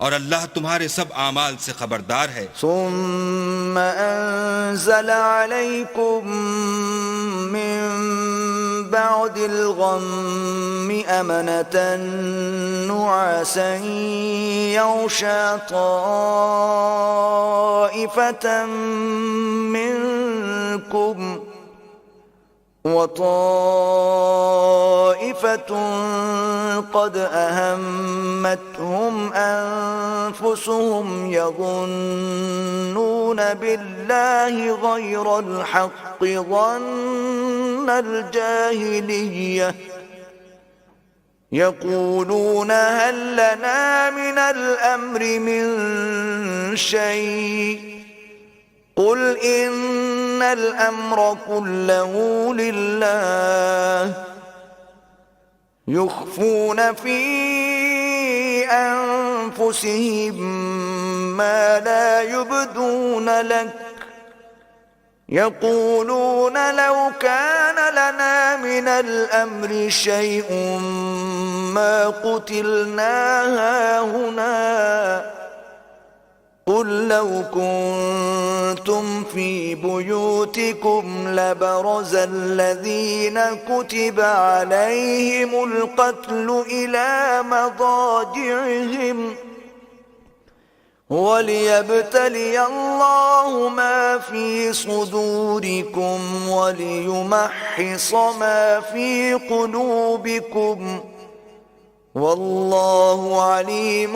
اور اللہ تمہارے سب اعمال سے خبردار ہے۔ ثم انزل علیکم من بعد الغم امنة نعاسا یغشی طائفة منکم وطائفة قد أهمتهم أنفسهم يظنون بالله غير الحق ظن الجاهلية يقولون هل لنا من الأمر من شيء قل إن الأمر كله لله يخفون في أنفسهم ما لا يبدون لك يقولون لو كان لنا من الأمر شيء ما قتلنا هاهنا قل لو كنتم في بيوتكم لبرز الذين كتب عليهم القتل إلى مضاجعهم وليبتلي الله ما في صدوركم وليمحص ما في قلوبكم والله عليم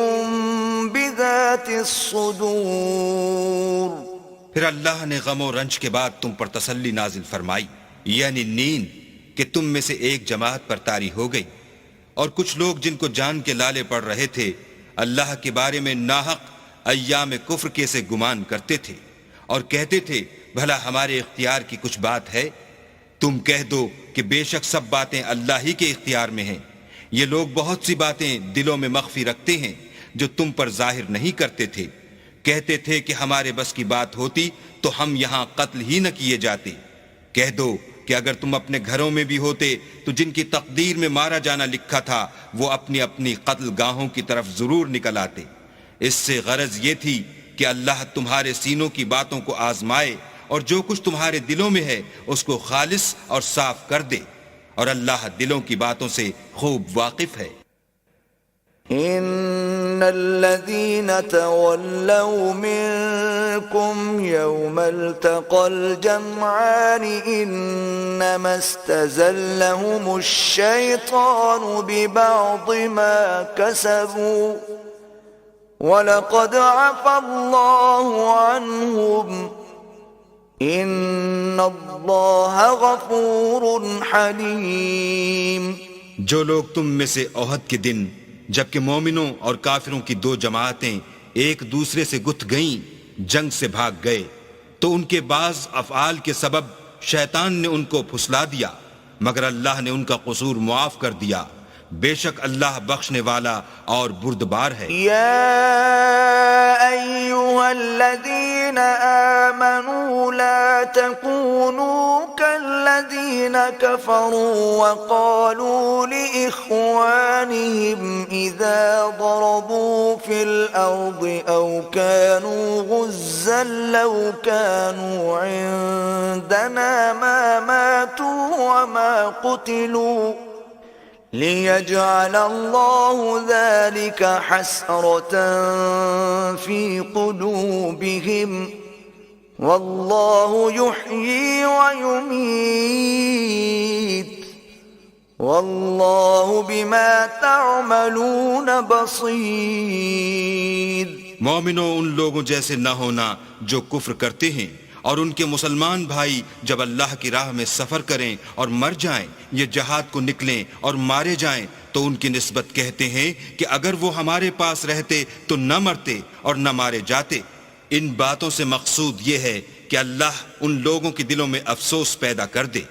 بذات الصدور۔ پھر اللہ نے غم و رنج کے بعد تم پر تسلی نازل فرمائی، یعنی نیند، کہ تم میں سے ایک جماعت پر طاری ہو گئی، اور کچھ لوگ جن کو جان کے لالے پڑ رہے تھے اللہ کے بارے میں ناحق ایام کفر کے سے گمان کرتے تھے، اور کہتے تھے بھلا ہمارے اختیار کی کچھ بات ہے؟ تم کہہ دو کہ بے شک سب باتیں اللہ ہی کے اختیار میں ہیں۔ یہ لوگ بہت سی باتیں دلوں میں مخفی رکھتے ہیں جو تم پر ظاہر نہیں کرتے تھے۔ کہتے تھے کہ ہمارے بس کی بات ہوتی تو ہم یہاں قتل ہی نہ کیے جاتے۔ کہہ دو کہ اگر تم اپنے گھروں میں بھی ہوتے تو جن کی تقدیر میں مارا جانا لکھا تھا وہ اپنی اپنی قتل گاہوں کی طرف ضرور نکل آتے۔ اس سے غرض یہ تھی کہ اللہ تمہارے سینوں کی باتوں کو آزمائے اور جو کچھ تمہارے دلوں میں ہے اس کو خالص اور صاف کر دے، اور اللہ دلوں کی باتوں سے خوب واقف ہے۔ ان الذين تولوا منكم يوم التقى الجمعان انما استزلهم الشيطان ببعض ما كسبوا ولقد عفى الله عنهم ان اللہ غفور حلیم۔ جو لوگ تم میں سے احد کے دن جبکہ مومنوں اور کافروں کی دو جماعتیں ایک دوسرے سے گتھ گئیں جنگ سے بھاگ گئے تو ان کے بعض افعال کے سبب شیطان نے ان کو پھسلا دیا، مگر اللہ نے ان کا قصور معاف کر دیا، بے شک اللہ بخشنے والا اور بردبار ہے۔ یا ایھا الذین آمنوا لا تکونوا کالذین کفروا وقالوا لإخوانهم اذا ضربوا في الارض او كانوا غزا لو كانوا عندنا ما ماتوا وما قتلوا ليجعل الله ذلك حسرة في قلوبهم والله يحيي ويميت والله بما تعملون بصير۔ مومنوں، ان لوگوں جیسے نہ ہونا جو کفر کرتے ہیں اور ان کے مسلمان بھائی جب اللہ کی راہ میں سفر کریں اور مر جائیں یا جہاد کو نکلیں اور مارے جائیں تو ان کی نسبت کہتے ہیں کہ اگر وہ ہمارے پاس رہتے تو نہ مرتے اور نہ مارے جاتے۔ ان باتوں سے مقصود یہ ہے کہ اللہ ان لوگوں کے دلوں میں افسوس پیدا کر دے،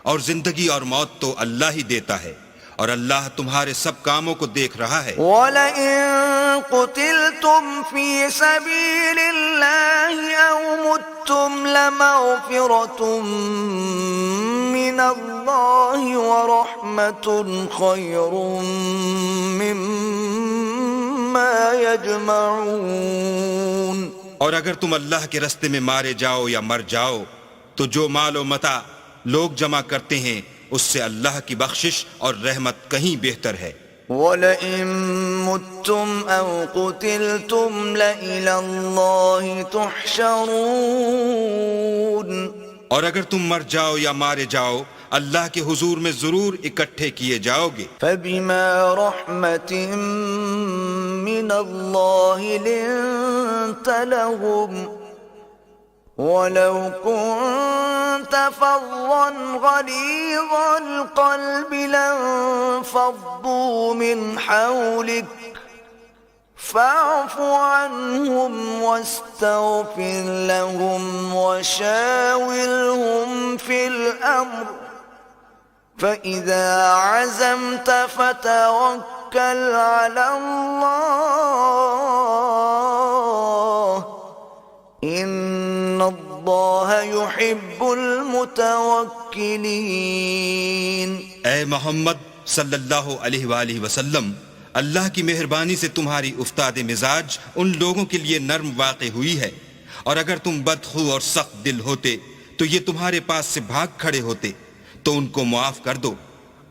اور زندگی اور موت تو اللہ ہی دیتا ہے، اور اللہ تمہارے سب کاموں کو دیکھ رہا ہے۔ وَلَئِن قُتِلْتُمْ فِي سَبِيلِ اللَّهِ أَوْ مُتُّمْ لَمَغْفِرَةٌ مِّنَ اللَّهِ وَرَحْمَةٌ خَيْرٌ مِّمَّا يَجْمَعُونَ۔ اور اگر تم اللہ کے رستے میں مارے جاؤ یا مر جاؤ تو جو مال و متاع لوگ جمع کرتے ہیں اس سے اللہ کی بخشش اور رحمت کہیں بہتر ہے۔ وَلَئِن مُتُّمْ أَوْ قُتِلْتُمْ لَإِلَى اللَّهِ تُحْشَرُونَ۔ اور اگر تم مر جاؤ یا مارے جاؤ اللہ کے حضور میں ضرور اکٹھے کیے جاؤ گے۔ فَبِمَا رَحْمَةٍ مِّنَ اللَّهِ لِنتَ لَهُمْ وَلَوْ كُنتَ فَظًّا غَلِيظَ الْقَلْبِ لَانفَضُّوا مِنْ حَوْلِكَ فَاعْفُ عَنْهُمْ وَاسْتَغْفِرْ لَهُمْ وَشَاوِرْهُمْ فِي الْأَمْرِ فَإِذَا عَزَمْتَ فَتَوَكَّلْ عَلَى اللَّهِ إِنَّ الله يحب المتوكلين. اے محمد صلی اللہ علیہ وآلہ وسلم، اللہ کی مہربانی سے تمہاری افتاد مزاج ان لوگوں کے لیے نرم واقع ہوئی ہے، اور اگر تم بدخو اور سخت دل ہوتے تو یہ تمہارے پاس سے بھاگ کھڑے ہوتے، تو ان کو معاف کر دو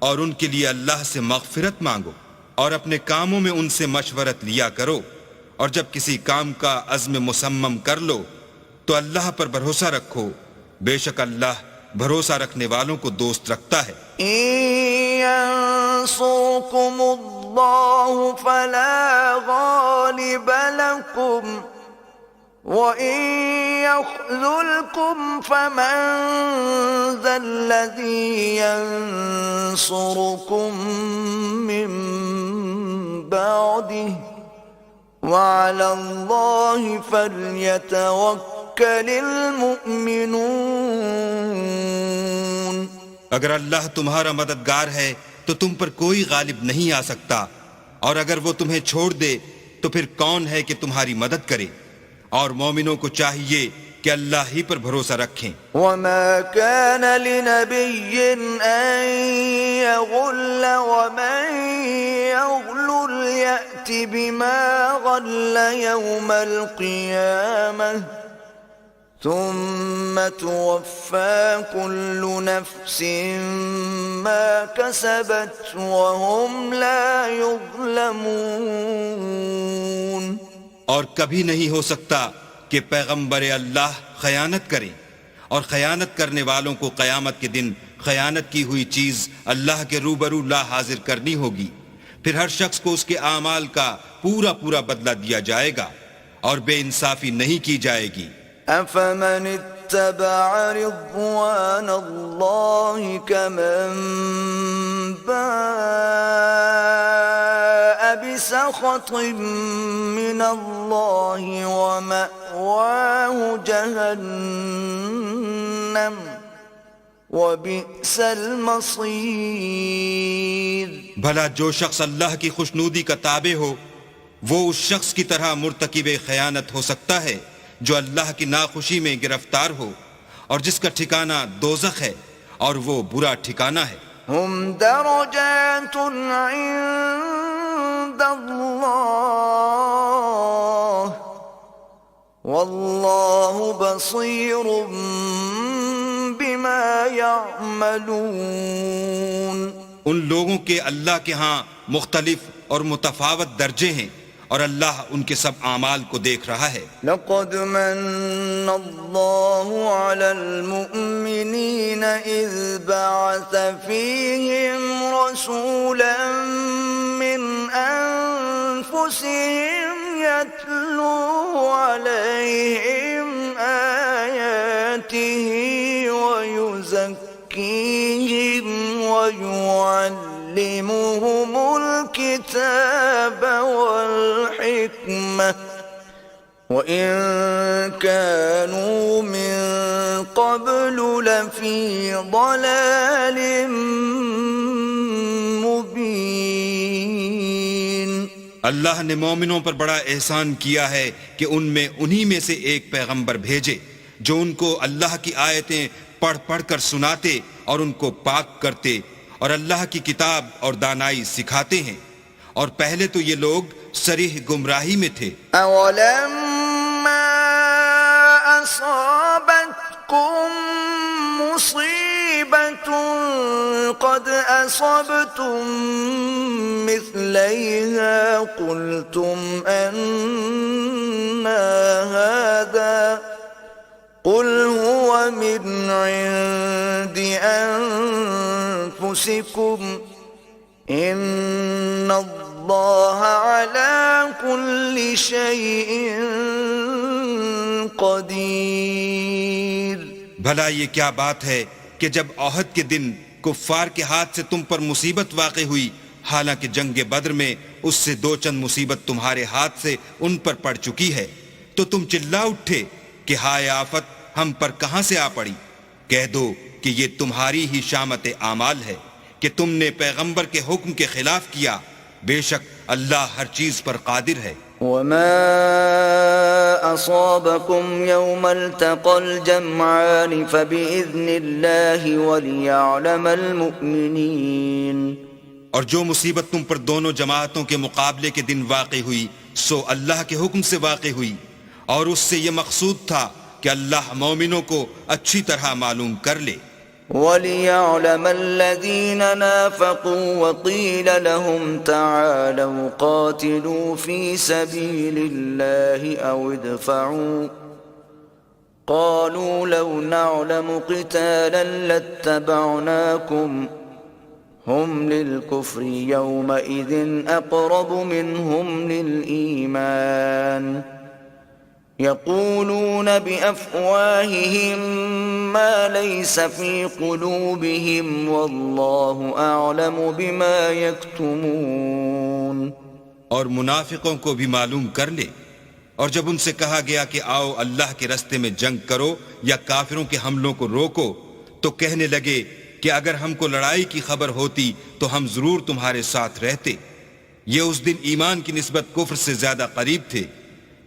اور ان کے لیے اللہ سے مغفرت مانگو، اور اپنے کاموں میں ان سے مشورت لیا کرو، اور جب کسی کام کا عزم مصمم کر لو تو اللہ پر بھروسہ رکھو، بے شک اللہ بھروسہ رکھنے والوں کو دوست رکھتا ہے. إن ينصركم الله فلا غالب لكم وإن يخذلكم فمن ذا الذي ينصركم من بعده وعلى الله فليتوكل المؤمنون. اگر اللہ تمہارا مددگار ہے تو تم پر کوئی غالب نہیں آ سکتا، اور اگر وہ تمہیں چھوڑ دے تو پھر کون ہے کہ تمہاری مدد کرے، اور مومنوں کو چاہیے کہ اللہ ہی پر بھروسہ رکھیں. وما كان لنبي أن يغل ومن يغل يأت بما غل يوم القيامة ثم توفى كل نفس ما كسبت وهم لا يظلمون. اور کبھی نہیں ہو سکتا کہ پیغمبر اللہ خیانت کریں، اور خیانت کرنے والوں کو قیامت کے دن خیانت کی ہوئی چیز اللہ کے روبرو لا حاضر کرنی ہوگی، پھر ہر شخص کو اس کے اعمال کا پورا پورا بدلہ دیا جائے گا، اور بے انصافی نہیں کی جائے گی. أفمن اتبع رضوان الله كمن باء بسخط من الله ومأواه جهنم وبئس المصير. بھلا جو شخص اللہ کی خوشنودی کا تابع ہو وہ اس شخص کی طرح مرتکب خیانت ہو سکتا ہے جو اللہ کی ناخوشی میں گرفتار ہو، اور جس کا ٹھکانہ دوزخ ہے، اور وہ برا ٹھکانہ ہے. هم درجات عند الله والله بصير بما يعملون. ان لوگوں کے اللہ کے ہاں مختلف اور متفاوت درجے ہیں، اور اللہ ان کے سب اعمال کو دیکھ رہا ہے. لقد من الله على المؤمنين إذ بعث فيهم رسولا من أنفسهم يتلو عليهم آياته ويزكيهم ويعلمهم الكتاب والحكمة وإن كانوا من قبل لفي ضلال مبين. اللہ نے مومنوں پر بڑا احسان کیا ہے کہ ان میں انہی میں سے ایک پیغمبر بھیجے جو ان کو اللہ کی آیتیں پڑھ پڑھ کر سناتے اور ان کو پاک کرتے اور اللہ کی کتاب اور دانائی سکھاتے ہیں، اور پہلے تو یہ لوگ صریح گمراہی میں تھے. أولما أصابتكم مصيبة قد أصبتم مثليها قلتم أن هذا قل هو من عند أنفسكم إن الله على كل شيء قدير. بھلا یہ کیا بات ہے کہ جب احد کے دن کفار کے ہاتھ سے تم پر مصیبت واقع ہوئی، حالانکہ جنگ بدر میں اس سے دو چند مصیبت تمہارے ہاتھ سے ان پر پڑ چکی ہے، تو تم چلا اٹھے کہ ہائے آفت ہم پر کہاں سے آ پڑی. کہہ دو کہ یہ تمہاری ہی شامت اعمال ہے کہ تم نے پیغمبر کے حکم کے خلاف کیا، بے شک اللہ ہر چیز پر قادر ہے. وما أصابكم يوم التقى الجمعان فبإذن الله وليعلم المؤمنين اور جو مصیبت تم پر دونوں جماعتوں کے مقابلے کے دن واقع ہوئی سو اللہ کے حکم سے واقع ہوئی، اور اس سے یہ مقصود تھا کہ اللہ مومنوں کو اچھی طرح معلوم کر لے، وَلِيَعْلَمَ الَّذِينَ نَافَقُوا وَقِيلَ لَهُمْ تَعَالَوْا قَاتِلُوا فِي سَبِيلِ اللَّهِ أَوْ ادْفَعُوا قَالُوا لَوْ نَعْلَمُ قِتَالًا لَاتَّبَعْنَاكُمْ هُمْ لِلْكُفْرِ يَوْمَئِذٍ أَقْرَبُ مِنْهُمْ لِلْإِيمَانِ يقولون بأفواههم ما ليس في قلوبهم والله أعلم بما يكتمون اور منافقوں کو بھی معلوم کر لے۔ اور جب ان سے کہا گیا کہ آؤ اللہ کے رستے میں جنگ کرو یا کافروں کے حملوں کو روکو، تو کہنے لگے کہ اگر ہم کو لڑائی کی خبر ہوتی تو ہم ضرور تمہارے ساتھ رہتے۔ یہ اس دن ایمان کی نسبت کفر سے زیادہ قریب تھے،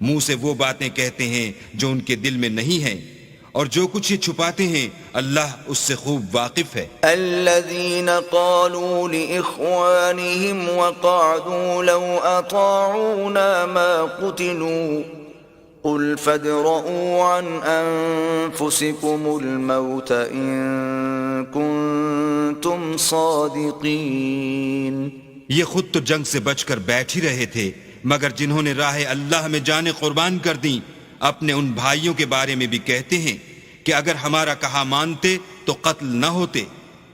منہ سے وہ باتیں کہتے ہیں جو ان کے دل میں نہیں ہیں، اور جو کچھ یہ چھپاتے ہیں اللہ اس سے خوب واقف ہے۔ الذين قالوا لإخوانهم وقعدوا لو أطاعونا ما قتلوا قل فادرءوا عن أنفسكم الموت إن كنتم صادقين۔ یہ خود تو جنگ سے بچ کر بیٹھ ہی رہے تھے، مگر جنہوں نے راہ اللہ میں جانیں قربان کر دیں اپنے ان بھائیوں کے بارے میں بھی کہتے ہیں کہ اگر ہمارا کہا مانتے تو قتل نہ ہوتے۔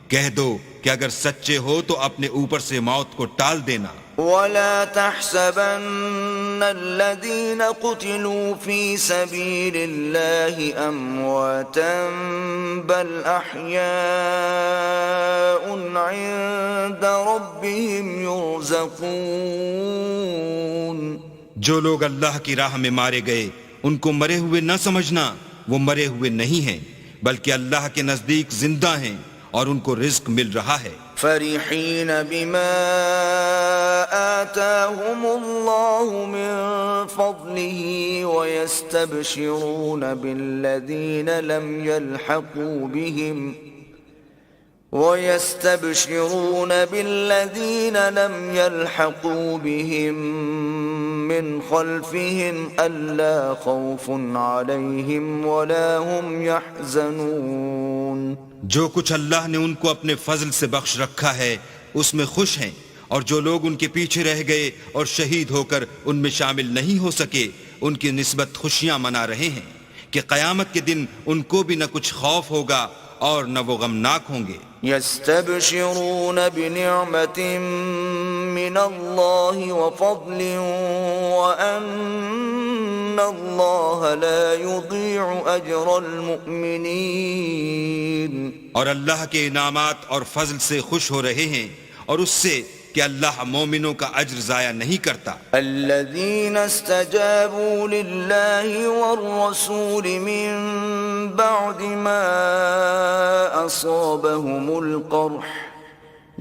کہہ دو کہ اگر سچے ہو تو اپنے اوپر سے موت کو ٹال دینا۔ ولا تحسبن الذين قتلوا في سبيل الله أمواتا بل أحياء عند ربهم يرزقون۔ جو لوگ اللہ کی راہ میں مارے گئے ان کو مرے ہوئے نہ سمجھنا، وہ مرے ہوئے نہیں ہیں بلکہ اللہ کے نزدیک زندہ ہیں اور ان کو رزق مل رہا ہے۔ فرحين بما آتاهم الله من فضله ويستبشرون بالذين لم يلحقوا بهم من خلفهم ألا خوف عليهم ولا هم يحزنون۔ جو کچھ اللہ نے ان کو اپنے فضل سے بخش رکھا ہے اس میں خوش ہیں، اور جو لوگ ان کے پیچھے رہ گئے اور شہید ہو کر ان میں شامل نہیں ہو سکے ان کی نسبت خوشیاں منا رہے ہیں کہ قیامت کے دن ان کو بھی نہ کچھ خوف ہوگا اور نہ وہ غمناک ہوں گے۔ يستبشرون بنعمة من الله وفضل وأن الله لا يضيع أجر المؤمنين۔ اور اللہ کے انعامات اور فضل سے خوش ہو رہے ہیں اور اس سے کہ اللہ مومنوں کا اجر ضائع نہیں کرتا۔ الذين استجابوا لله والرسول من بعد ما أصابهم القرح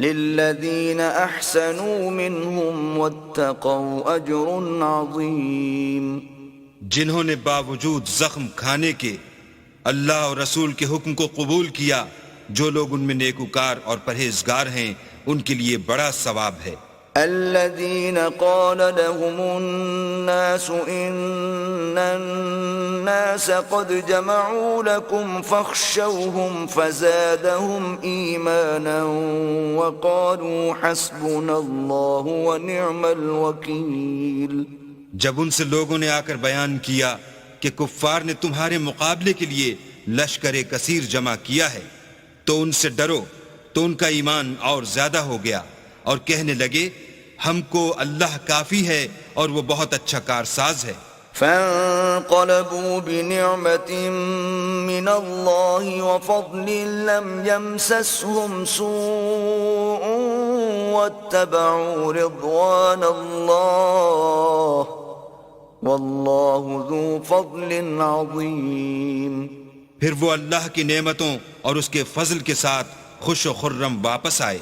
للذين أحسنوا منهم واتقوا أجر عظيم۔ جنہوں نے باوجود زخم کھانے کے اللہ اور رسول کے حکم کو قبول کیا، جو لوگ ان میں نیکوکار اور پرہیزگار ہیں ان کے لیے بڑا ثواب ہے۔ الذين قال لهم الناس إن الناس قد جمعوا لكم فاخشوهم فزادهم إيمانا وقالوا حسبنا الله ونعم الوكيل۔ جب ان سے لوگوں نے آ کر بیان کیا کہ کفار نے تمہارے مقابلے کے لیے لشکر کثیر جمع کیا ہے تو ان سے ڈرو، تو ان کا ایمان اور زیادہ ہو گیا اور کہنے لگے ہم کو اللہ کافی ہے اور وہ بہت اچھا کارساز ہے۔ فانقلبوا بنعمة من الله وفضل لم يمسسهم سوء واتبعوا رضوان الله والله ذو فضل عظيم۔ پھر وہ اللہ کی نعمتوں اور اس کے فضل کے ساتھ خوش و خرم واپس آئے،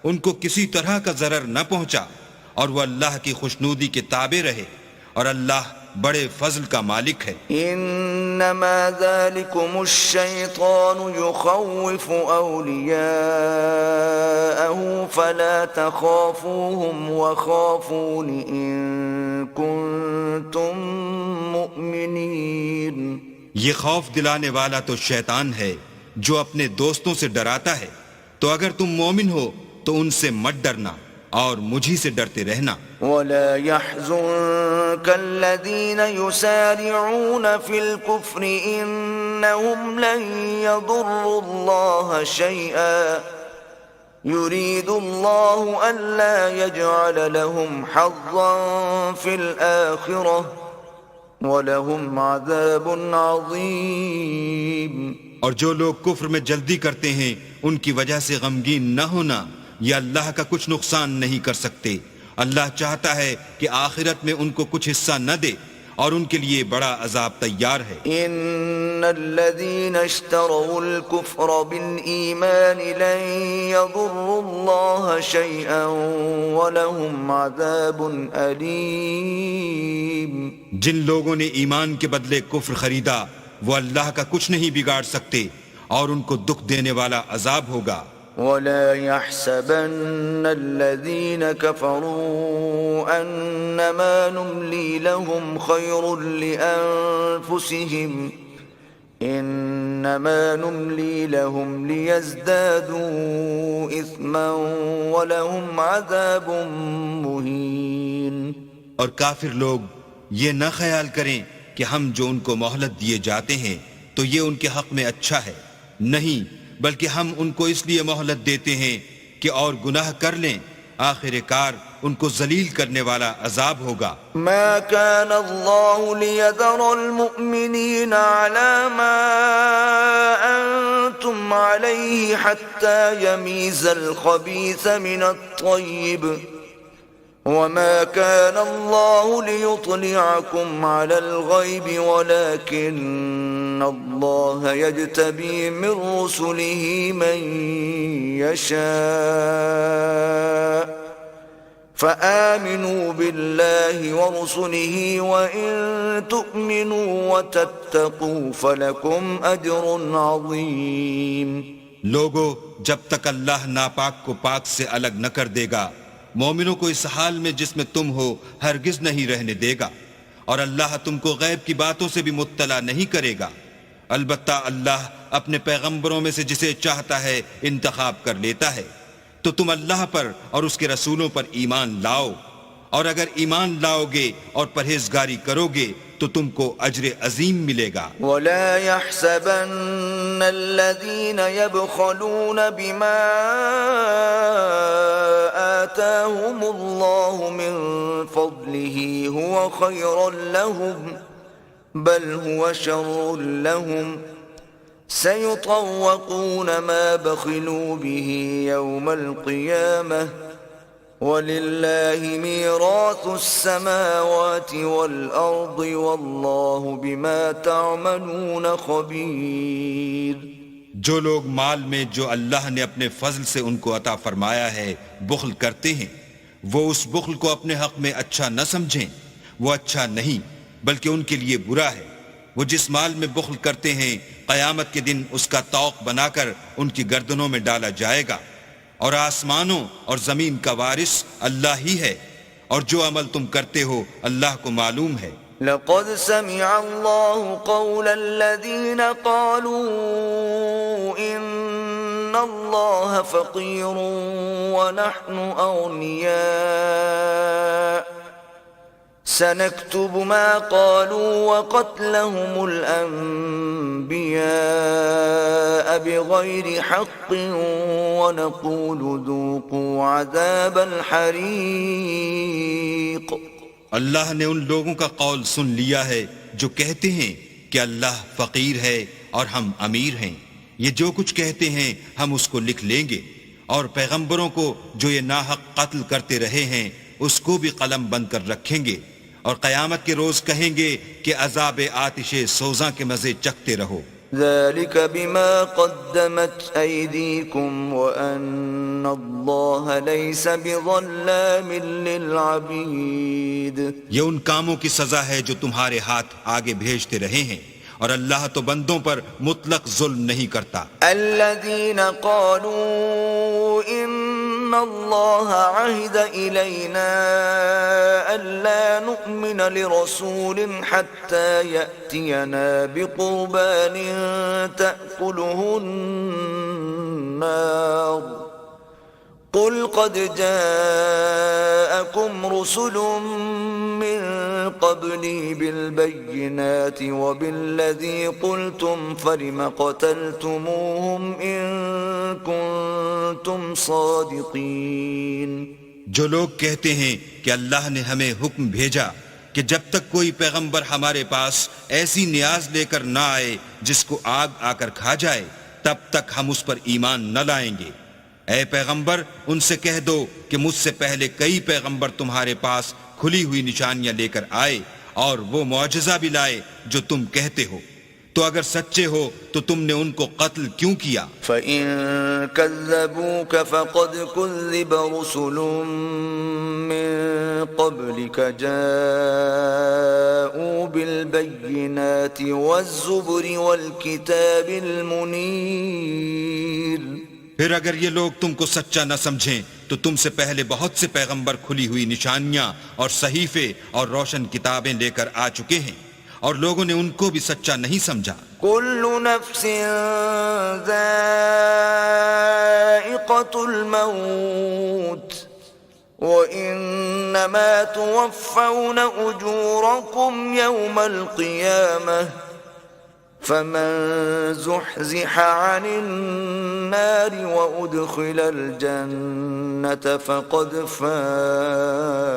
ان کو کسی طرح کا ضرر نہ پہنچا اور وہ اللہ کی خوشنودی کے تابع رہے، اور اللہ بڑے فضل کا مالک ہے۔ انما ذلكم الشیطان یخوف اولیاءه فلا تخافوهم وخافون ان کنتم مؤمنین۔ یہ خوف دلانے والا تو شیطان ہے جو اپنے دوستوں سے ڈراتا ہے، تو اگر تم مومن ہو تو ان سے مت ڈرنا اور مجھی سے ڈرتے رہنا۔ ولا يحزنك الذين يسارعون في الكفر انهم لن يضروا الله شيئا يريد الله الا يجعل لهم حظا في الآخرة وَلَهُمْ عَذَابٌ عَظِيمٌ۔ اور جو لوگ کفر میں جلدی کرتے ہیں ان کی وجہ سے غمگین نہ ہونا، یہ اللہ کا کچھ نقصان نہیں کر سکتے۔ اللہ چاہتا ہے کہ آخرت میں ان کو کچھ حصہ نہ دے اور ان کے لیے بڑا عذاب تیار ہے۔ ان الذين اشتروا الكفر بالایمان لن يضروا الله شيئا ولهم عذاب الیم۔ جن لوگوں نے ایمان کے بدلے کفر خریدا وہ اللہ کا کچھ نہیں بگاڑ سکتے اور ان کو دکھ دینے والا عذاب ہوگا۔ ولا يحسبن الذين كفروا انما نملي لهم خير لانفسهم انما نملي لهم ليزدادوا اثما ولهم عذاب مهين۔ اور کافر لوگ یہ نہ خیال کریں کہ ہم جو ان کو مہلت دیے جاتے ہیں تو یہ ان کے حق میں اچھا ہے، نہیں، بلکہ ہم ان کو اس لیے مہلت دیتے ہیں کہ اور گناہ کر لیں، آخر کار ان کو ذلیل کرنے والا عذاب ہوگا۔ ما كان الله ليذر المؤمنين على ما أنتم عليه حتى يميز الخبيث من الطيب وما كان الله ليطلعكم على الغيب ولكن الله يجتبي من رسله من يشاء فآمنوا بالله ورسله وإن تؤمنوا وتتقوا فلكم أجر عظيم۔ لوگو، جب تک اللہ ناپاک کو پاک سے الگ نہ کر دے گا، مومنوں کو اس حال میں جس میں تم ہو ہرگز نہیں رہنے دے گا، اور اللہ تم کو غیب کی باتوں سے بھی مطلع نہیں کرے گا۔ البتہ اللہ اپنے پیغمبروں میں سے جسے چاہتا ہے انتخاب کر لیتا ہے، تو تم اللہ پر اور اس کے رسولوں پر ایمان لاؤ، اور اگر ایمان لاؤ گے اور پرہیزگاری کرو گے تو تم کو اجر عظیم ملے گا۔ ولا يحسبن الذين يبخلون بما آتاهم الله من فضله هو خيرا لهم بل هو شر لهم سيطوقون ما بخلوا به يوم القيامة وَلِلَّهِ مِيرَاثُ السَّمَاوَاتِ وَالْأَرْضِ وَاللَّهُ بِمَا تَعْمَلُونَ خَبِيرٌ۔ جو لوگ مال میں جو اللہ نے اپنے فضل سے ان کو عطا فرمایا ہے بخل کرتے ہیں، وہ اس بخل کو اپنے حق میں اچھا نہ سمجھیں، وہ اچھا نہیں بلکہ ان کے لیے برا ہے۔ وہ جس مال میں بخل کرتے ہیں قیامت کے دن اس کا طوق بنا کر ان کی گردنوں میں ڈالا جائے گا، اور آسمانوں اور زمین کا وارث اللہ ہی ہے، اور جو عمل تم کرتے ہو اللہ کو معلوم ہے۔ لقد سمع الله قول الذين قالوا إن الله فقير ونحن أغنياء سنكتب ما قالوا وقتلهم الأنبياء بغير حق ونقول ذوقوا عذاب الحريق۔ اللہ نے ان لوگوں کا قول سن لیا ہے جو کہتے ہیں کہ اللہ فقیر ہے اور ہم امیر ہیں، یہ جو کچھ کہتے ہیں ہم اس کو لکھ لیں گے، اور پیغمبروں کو جو یہ ناحق قتل کرتے رہے ہیں اس کو بھی قلم بند کر رکھیں گے، اور قیامت کے روز کہیں گے کہ عذاب آتش سوزاں کے مزے چکھتے رہو۔ ذلك بما قدمت أيديكم وأن الله ليس بظلام للعبيد. یہ ان کاموں کی سزا ہے جو تمہارے ہاتھ آگے بھیجتے رہے ہیں، اور اللہ تو بندوں پر مطلق ظلم نہیں کرتا. الذين قالوا إن الله عهد إلينا ألا نؤمن لرسول حتى يأتينا بقربان تأكله النار قل قد جاءكم رسل من قبلي بالبينات وبالذي قلتم فلم قتلتموهم إن كنتم صادقين. جو لوگ کہتے ہیں کہ اللہ نے ہمیں حکم بھیجا کہ جب تک کوئی پیغمبر ہمارے پاس ایسی نیاز لے کر نہ آئے جس کو آگ آ کر کھا جائے، تب تک ہم اس پر ایمان نہ لائیں گے. اے پیغمبر ان سے کہہ دو کہ مجھ سے پہلے کئی پیغمبر تمہارے پاس کھلی ہوئی نشانیاں لے کر آئے اور وہ معجزہ بھی لائے جو تم کہتے ہو، تو اگر سچے ہو تو تم نے ان کو قتل کیوں کیا؟ فَإِن كَذَّبُوكَ فَقَدْ كُذِّبَ رُسُلٌ مِّن قَبْلِكَ جَاءُوا بِالْبَيِّنَاتِ وَالزُّبُرِ وَالْكِتَابِ الْمُنِيرِ. پھر اگر یہ لوگ تم کو سچا نہ سمجھیں تو تم سے پہلے بہت سے پیغمبر کھلی ہوئی نشانیاں اور صحیفے اور روشن کتابیں لے کر آ چکے ہیں، اور لوگوں نے ان کو بھی سچا نہیں سمجھا. كل نفس ذائقة الموت وإنما توفون أجوركم يوم القيامة فمن زحزح عن النار وأدخل الجنة فقد فاز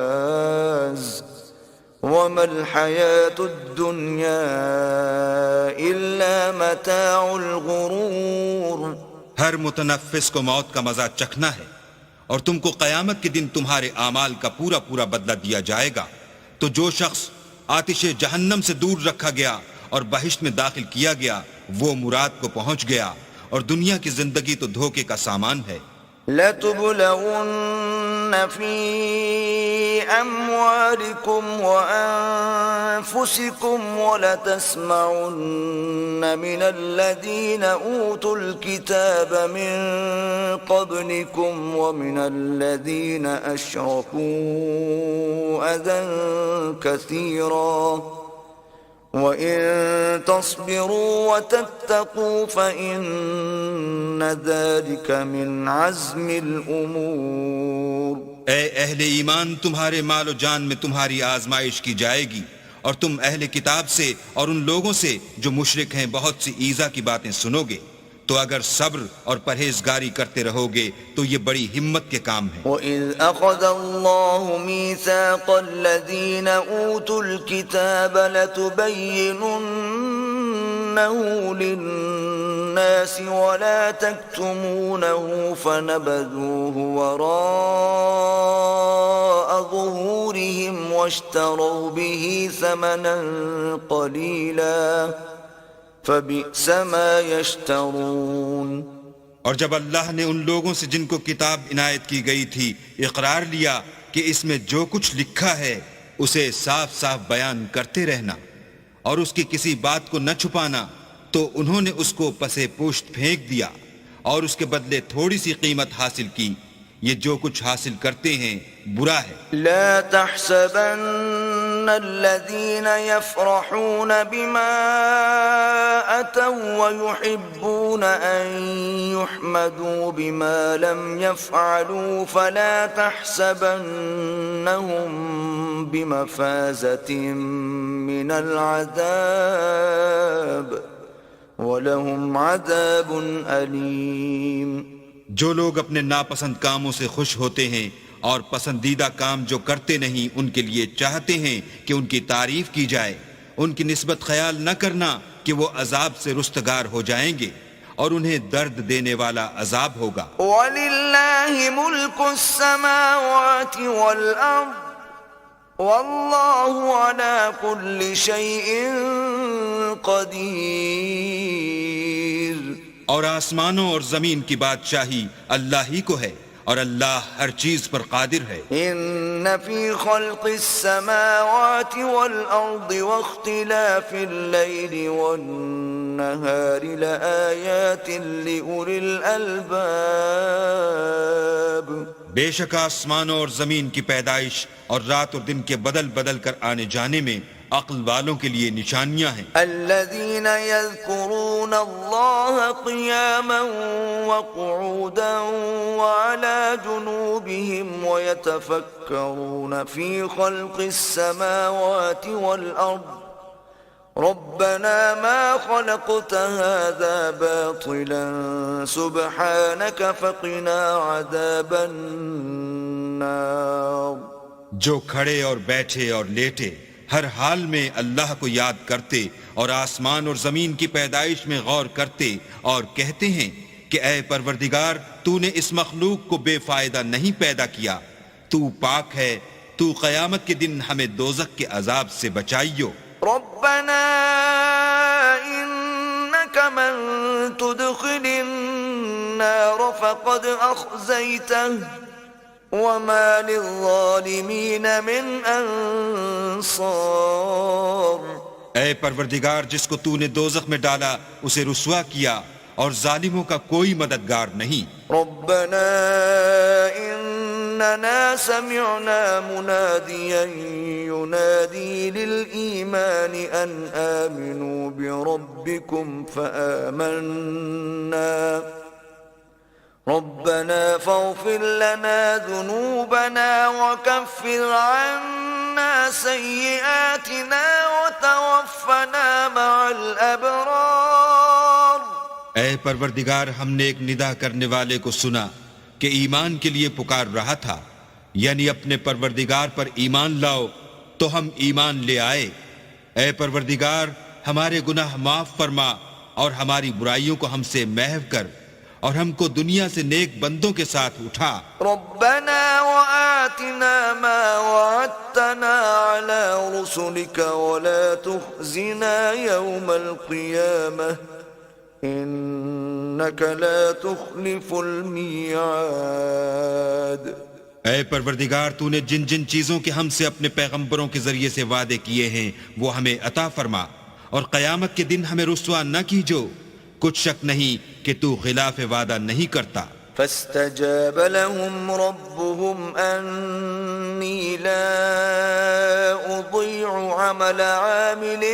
وما الحياة الدنيا إلا متاع الغرور. ہر متنفس کو موت کا مزہ چکھنا ہے، اور تم کو قیامت کے دن تمہارے اعمال کا پورا پورا بدلہ دیا جائے گا. تو جو شخص آتش جہنم سے دور رکھا گیا اور بہشت میں داخل کیا گیا وہ مراد کو پہنچ گیا، اور دنیا کی زندگی تو دھوکے کا سامان ہے. لَتُبْلَوُنَّ فِي أَمْوَالِكُمْ وَأَنفُسِكُمْ وَلَتَسْمَعُنَّ مِنَ الَّذِينَ أُوتُوا الْكِتَابَ مِنْ قَبْلِكُمْ وَمِنَ الَّذِينَ أَشْرَكُوا أَذًى كَثِيرًا وَإِن تَصْبِرُوا وَتَتَّقُوا فَإِنَّ ذَلِكَ مِنْ عَزْمِ الْأُمُورِ. اے اہل ایمان، تمہارے مال و جان میں تمہاری آزمائش کی جائے گی، اور تم اہل کتاب سے اور ان لوگوں سے جو مشرک ہیں بہت سی ایذا کی باتیں سنو گے، تو اگر صبر اور پرہیزگاری کرتے رہو گے تو یہ بڑی ہمت کے کام ہیں. وَإِذْ أَخَذَ اللَّهُ مِيثَاقَ الَّذِينَ أُوتُوا الْكِتَابَ لَتُبَيِّنُنَّهُ لِلنَّاسِ وَلَا تَكْتُمُونَهُ فَنَبَذُوهُ وَرَاءَ ظُهُورِهِمْ وَاشْتَرَوْا بِهِ ثَمَنًا قَلِيلًا فَبِئْسَ مَا يَشْتَرُونَ. اور جب اللہ نے ان لوگوں سے جن کو کتاب عنایت کی گئی تھی اقرار لیا کہ اس میں جو کچھ لکھا ہے اسے صاف صاف بیان کرتے رہنا اور اس کی کسی بات کو نہ چھپانا، تو انہوں نے اس کو پسے پوشت پھینک دیا اور اس کے بدلے تھوڑی سی قیمت حاصل کی. یہ جو کچھ حاصل کرتے ہیں برا ہے. لا تحسبن الذين يفرحون بما أتوا ويحبون أن يحمدوا بما لم يفعلوا فلا تحسبنهم بمفازة من العذاب وَلَهُمْ عَذَابٌ أَلِيمٌ. جو لوگ اپنے ناپسند کاموں سے خوش ہوتے ہیں اور پسندیدہ کام جو کرتے نہیں ان کے لیے چاہتے ہیں کہ ان کی تعریف کی جائے، ان کی نسبت خیال نہ کرنا کہ وہ عذاب سے رستگار ہو جائیں گے اور انہیں درد دینے والا عذاب ہوگا. وَلِلَّهِ مُلْكُ السَّمَاوَاتِ وَالْأَرْضِ وَاللَّهُ عَلَى كُلِّ شَيْءٍ قَدِيرٌ. اور آسمانوں اور زمین کی بادشاہی اللہ ہی کو ہے اور اللہ ہر چیز پر قادر ہے۔ إن في خلق السماوات والأرض واختلاف الليل والنهار لآيات لأولي الألباب۔ بے شک آسمانوں اور زمین کی پیدائش اور رات اور دن کے بدل بدل کر آنے جانے میں عقل والوں کے لیے نشانیاں ہیں۔ الذين يذكرون الله قياما وقعودا وعلى جنوبهم ويتفكرون في خلق السماوات والأرض ربنا ما خلقت هذا باطلا سبحانك فقنا عذاب النار۔ جو کھڑے اور بیٹھے اور لیٹے ہر حال میں اللہ کو یاد کرتے اور آسمان اور زمین کی پیدائش میں غور کرتے اور کہتے ہیں کہ اے پروردگار تو نے اس مخلوق کو بے فائدہ نہیں پیدا کیا، تو پاک ہے، تو قیامت کے دن ہمیں دوزخ کے عذاب سے بچائیو۔ ربنا إنك من تدخل النار فقد أخزيته وما للظالمين من انصار۔ اے پروردگار جس کو تو نے دوزخ میں ڈالا اسے رسوا کیا اور ظالموں کا کوئی مددگار نہیں۔ ربنا إننا سمعنا مناديا ينادي للإيمان أن آمنوا بربكم فآمنا ربنا فاغفر لنا ذنوبنا وكفر عنا سيئاتنا وتوفنا مع الأبرار۔ اے پروردگار ہم نے ایک ندا کرنے والے کو سنا کہ ایمان کے لیے پکار رہا تھا، یعنی اپنے پروردگار پر ایمان لاؤ، تو ہم ایمان لے آئے۔ اے پروردگار ہمارے گناہ معاف فرما اور ہماری برائیوں کو ہم سے محو کر اور ہم کو دنیا سے نیک بندوں کے ساتھ اٹھا۔ ربنا وآتنا ما وعدتنا على رسلك ولا تخزنا يوم القيامة إنك لا تخلف الميعاد۔ اے پروردگار تو نے جن جن چیزوں کے ہم سے اپنے پیغمبروں کے ذریعے سے وعدے کیے ہیں وہ ہمیں عطا فرما اور قیامت کے دن ہمیں رسوا نہ کیجو، کچھ شک نہیں کہ تو خلاف وعدہ نہیں کرتا۔ فاستجاب لهم ربهم أني لا أضيع عمل عامل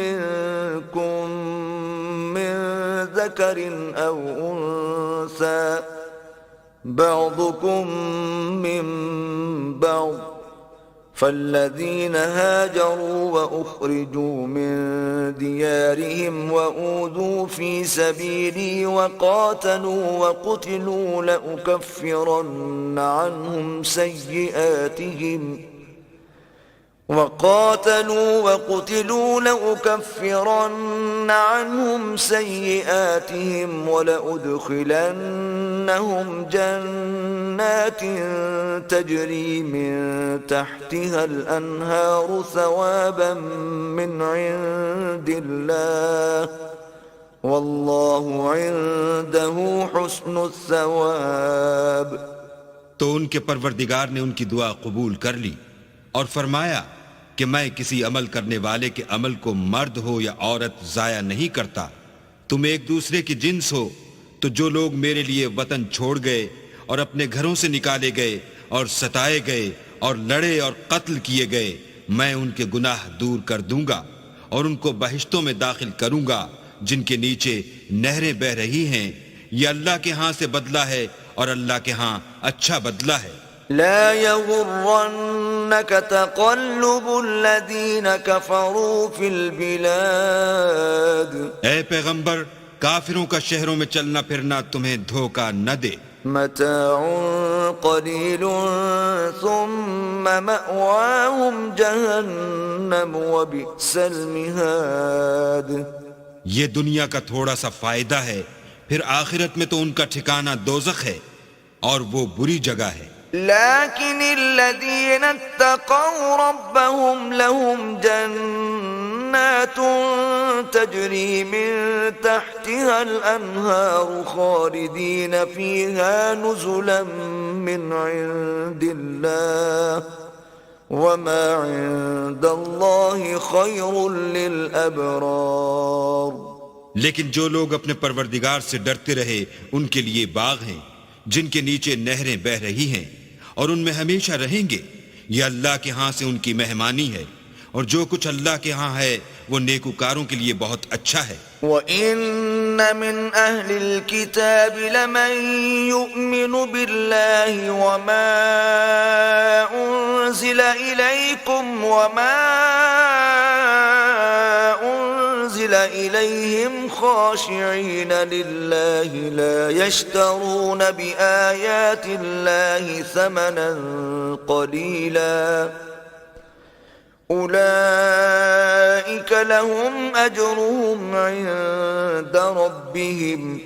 منكم من ذكر أو أنثى بعضكم من بعض فالذين هاجروا وأخرجوا من ديارهم وأوذوا في سبيلي وقاتلوا وقتلوا لأكفرن عنهم سيئاتهم ولأدخلنهم جنات تجري من تحتها الأنهار ثوابا من عند الله والله عنده حسن الثواب۔ تو ان کے پروردگار نے ان کی دعا قبول کر لی اور فرمایا کہ میں کسی عمل کرنے والے کے عمل کو مرد ہو یا عورت ضائع نہیں کرتا۔ تم ایک دوسرے کی جنس ہو، تو جو لوگ میرے لیے وطن چھوڑ گئے اور اپنے گھروں سے نکالے گئے اور ستائے گئے اور لڑے اور قتل کیے گئے، میں ان کے گناہ دور کر دوں گا اور ان کو بہشتوں میں داخل کروں گا جن کے نیچے نہریں بہ رہی ہیں۔ یہ اللہ کے ہاں سے بدلہ ہے اور اللہ کے ہاں اچھا بدلہ ہے۔ لا يغرنك تقلب الذين كفروا في البلاد۔ اے پیغمبر کافروں کا شہروں میں چلنا پھرنا تمہیں دھوکہ نہ دے۔ متاع قليل ثم مأواهم جهنم وبئس المهاد۔ یہ دنیا کا تھوڑا سا فائدہ ہے، پھر آخرت میں تو ان کا ٹھکانہ دوزخ ہے اور وہ بری جگہ ہے۔ لكن الذين اتقوا ربهم لهم جنات جنات تجري من تحتها الأنهار خالدين فيها نزلا من عند الله وما عند الله خير للأبرار. لیکن جو لوگ اپنے پروردگار سے ڈرتے رہے ان کے لیے باغ ہیں جن کے نیچے نہریں بہہ رہی ہیں اور ان میں ہمیشہ رہیں گے. یہ اللہ کے ہاں سے ان کی مہمانی ہے، اور جو کچھ اللہ کے ہاں ہے وہ نیکوکاروں کے لیے بہت اچھا ہے. وَإِنَّ مِنْ أَهْلِ الْكِتَابِ لَمَنْ يُؤْمِنُ بِاللَّهِ وَمَا أُنزِلَ إِلَيْكُمْ وَمَا أُنزِلَ إِلَيْهِمْ خَاشِعِينَ لِلَّهِ لَا يَشْتَرُونَ بِآيَاتِ اللَّهِ ثَمَنًا قَلِيلًا أولئك لهم أجرهم عند ربهم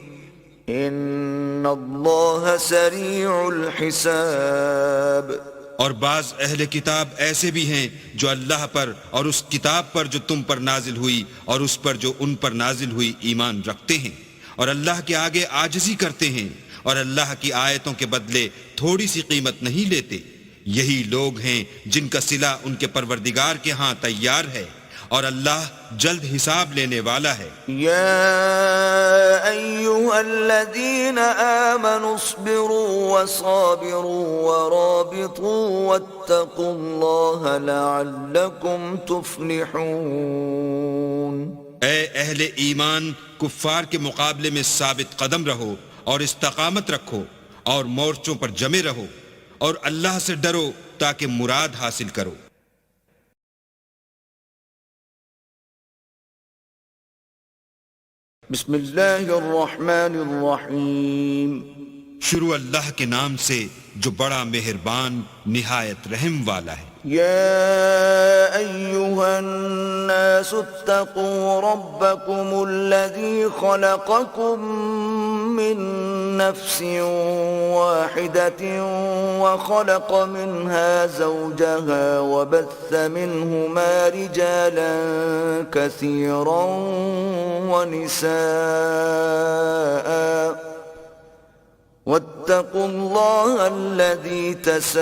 إن الله سريع الحساب. اور بعض اہل کتاب ایسے بھی ہیں جو اللہ پر اور اس کتاب پر جو تم پر نازل ہوئی اور اس پر جو ان پر نازل ہوئی ایمان رکھتے ہیں، اور اللہ کے آگے عاجزی کرتے ہیں، اور اللہ کی آیتوں کے بدلے تھوڑی سی قیمت نہیں لیتے. یہی لوگ ہیں جن کا صلہ ان کے پروردگار کے ہاں تیار ہے، اور اللہ جلد حساب لینے والا ہے. یا ایھا الذین آمنوا اصبروا وصابروا ورابطوا واتقوا اللہ لعلکم تفلحون. اے اہل ایمان، کفار کے مقابلے میں ثابت قدم رہو اور استقامت رکھو اور مورچوں پر جمے رہو، اور اللہ سے ڈرو تاکہ مراد حاصل کرو. بسم اللہ الرحمن الرحیم. شروع اللہ کے نام سے جو بڑا مہربان نہایت رحم والا ہے. يا أيها الناس اتقوا ربكم الذي خلقكم من نفس واحدة وخلق منها زوجها وبث منهما رجالا كثيرا ونساء واتقوا الله الذي تساءلون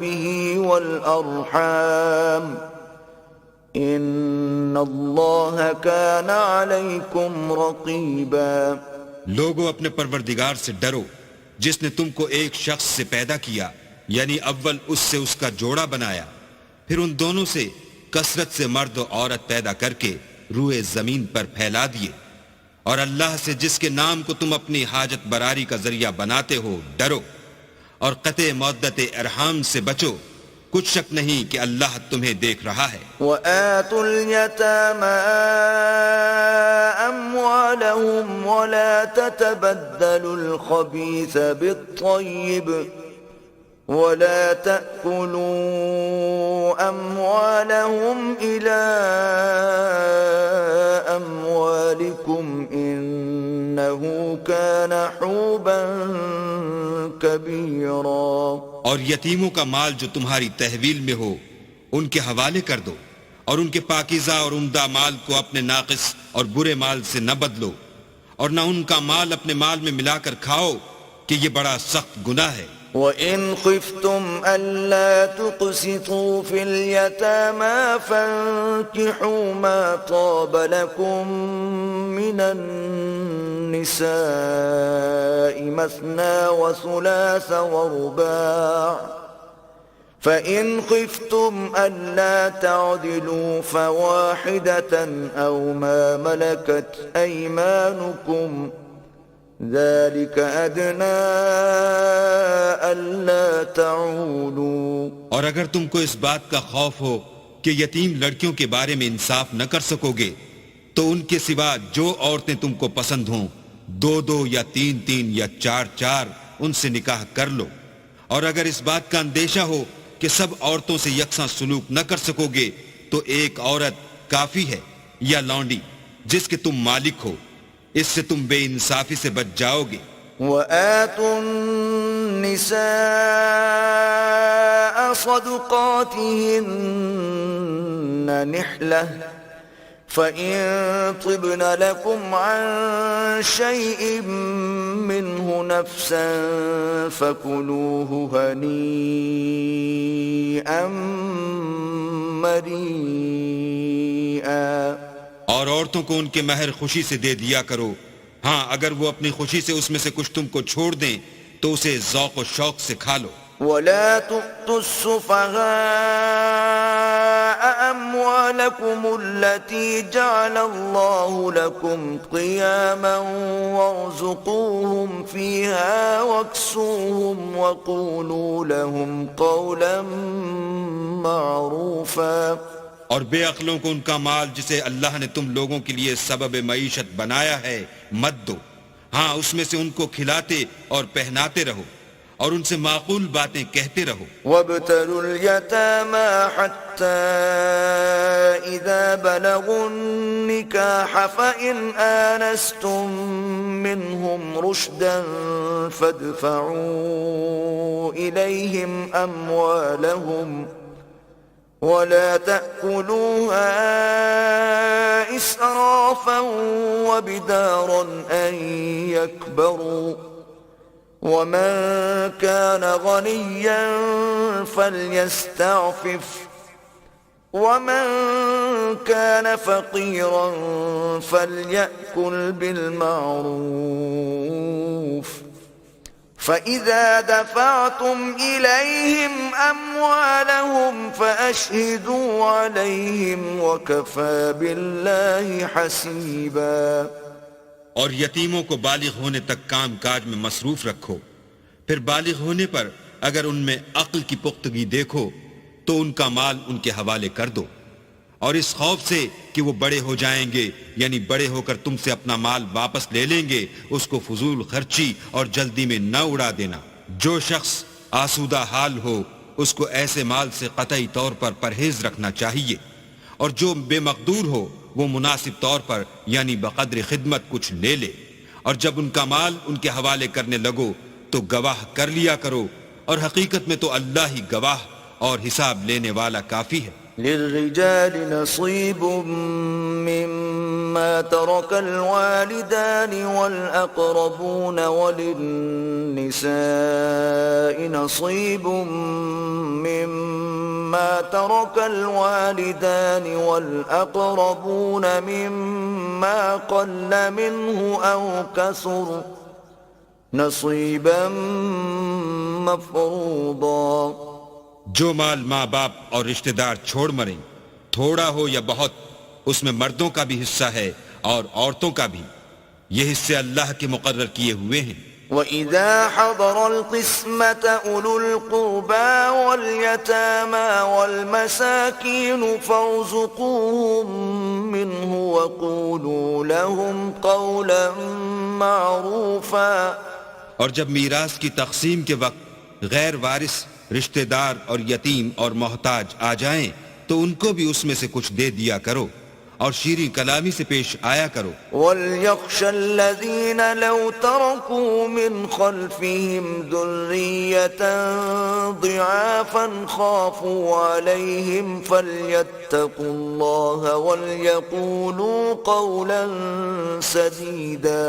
به والأرحام إن الله كان عليكم رقيبا. لوگو اپنے پروردگار سے ڈرو جس نے تم کو ایک شخص سے پیدا کیا، یعنی اول اس سے اس کا جوڑا بنایا، پھر ان دونوں سے کثرت سے مرد و عورت پیدا کر کے روئے زمین پر پھیلا دیے. اور اللہ سے جس کے نام کو تم اپنی حاجت براری کا ذریعہ بناتے ہو ڈرو، اور قطع مودت ارحام سے بچو، کچھ شک نہیں کہ اللہ تمہیں دیکھ رہا ہے. وَآتُوا الْيَتَامَى أَمْوَالَهُمْ وَلَا تَتَبَدَّلُوا الْخَبِيثَ بِالطَّيِّبِ ولا تأكلوا أموالهم إلى أموالكم إنه كان حوبا كبيرا. اور یتیموں کا مال جو تمہاری تحویل میں ہو ان کے حوالے کر دو، اور ان کے پاکیزہ اور عمدہ مال کو اپنے ناقص اور برے مال سے نہ بدلو، اور نہ ان کا مال اپنے مال میں ملا کر کھاؤ کہ یہ بڑا سخت گناہ ہے. وَإِنْ خِفْتُمْ أَلَّا تُقْسِطُوا فِي الْيَتَامَى فَانكِحُوا مَا طَابَ لَكُم مِّنَ النِّسَاءِ مَثْنَىٰ وَثُلَاثَ وَرُبَاعَ فَإِنْ خِفْتُمْ أَلَّا تَعْدِلُوا فَوَاحِدَةً أَوْ مَا مَلَكَتْ أَيْمَانُكُمْ ذَلِكَ أَدْنَىٰ أَلَّا تَعُولُوا. اور اگر تم کو اس بات کا خوف ہو کہ یتیم لڑکیوں کے بارے میں انصاف نہ کر سکو گے تو ان کے سوا جو عورتیں تم کو پسند ہوں، 2 یا 3 یا 4 ان سے نکاح کر لو. اور اگر اس بات کا اندیشہ ہو کہ سب عورتوں سے یکساں سلوک نہ کر سکو گے تو ایک عورت کافی ہے یا لونڈی جس کے تم مالک ہو، اس سے تم بے انصافی سے بچ جاؤ گے. وآتوا النساء صدقاتهن نحلة فإن طبن لكم عن شيء منه نفسا فكلوه هنيئا مريئا. اور عورتوں کو ان کے مہر خوشی سے دے دیا کرو. ہاں اگر وہ اپنی خوشی سے اس میں سے کچھ تم کو چھوڑ دیں تو اسے ذوق و شوق سے کھا لو. ولا تؤتوا السفهاء أموالكم التي جعل الله لكم قياما وارزقوهم فيها واكسوهم وقولوا لهم قولا معروفا. اور بے عقلوں کو ان کا مال جسے اللہ نے تم لوگوں کے لیے سبب معیشت بنایا ہے مت دو. ہاں اس میں سے ان کو کھلاتے اور پہناتے رہو اور ان سے معقول باتیں کہتے رہو. وابتلوا اليتامى حتى إذا بلغوا النكاح فإن آنستم منهم رشدا فادفعوا إليهم أموالهم ولا تأكلوها إسرافا وبدارا أن يكبروا ومن كان غنيا فليستعفف ومن كان فقيرا فليأكل بالمعروف فإذا دفعتم إليهم أموالهم فأشهدوا عليهم وكفى بالله حسيبا. اور یتیموں کو بالغ ہونے تک کام کاج میں مصروف رکھو. پھر بالغ ہونے پر اگر ان میں عقل کی پختگی دیکھو تو ان کا مال ان کے حوالے کر دو، اور اس خوف سے کہ وہ بڑے ہو جائیں گے یعنی بڑے ہو کر تم سے اپنا مال واپس لے لیں گے اس کو فضول خرچی اور جلدی میں نہ اڑا دینا. جو شخص آسودہ حال ہو اس کو ایسے مال سے قطعی طور پر پرہیز رکھنا چاہیے، اور جو بے مقدور ہو وہ مناسب طور پر یعنی بقدر خدمت کچھ لے لے. اور جب ان کا مال ان کے حوالے کرنے لگو تو گواہ کر لیا کرو، اور حقیقت میں تو اللہ ہی گواہ اور حساب لینے والا کافی ہے. للرجال نصيب مما ترك الوالدان والأقربون وللنساء نصيب مما ترك الوالدان والأقربون مما قل منه أو كثر نصيبا مفروضا. جو مال ماں باپ اور رشتہ دار چھوڑ مریں، تھوڑا ہو یا بہت، اس میں مردوں کا بھی حصہ ہے اور عورتوں کا بھی. یہ حصے اللہ کے مقرر کیے ہوئے ہیں. وَإِذَا حَضَرَ الْقِسْمَةَ أُولُو الْقُرْبَى وَالْيَتَامَى وَالْمَسَاكِينُ فَارْزُقُوهُم مِّنْهُ وَقُولُوا لَهُمْ قَوْلًا مَّعْرُوفًا. اور جب میراث کی تقسیم کے وقت غیر وارث رشتہ دار اور یتیم اور محتاج آ جائیں تو ان کو بھی اس میں سے کچھ دے دیا کرو اور شیریں کلامی سے پیش آیا کرو. وَلْيَخْشَ الَّذِينَ لَوْ تَرَكُوا مِنْ خَلْفِهِمْ ذُرِّيَّةً ضِعَافًا خَافُوا عَلَيْهِمْ فَلْيَتَّقُوا اللَّهَ وَلْيَقُولُوا قَوْلًا سَدِيدًا.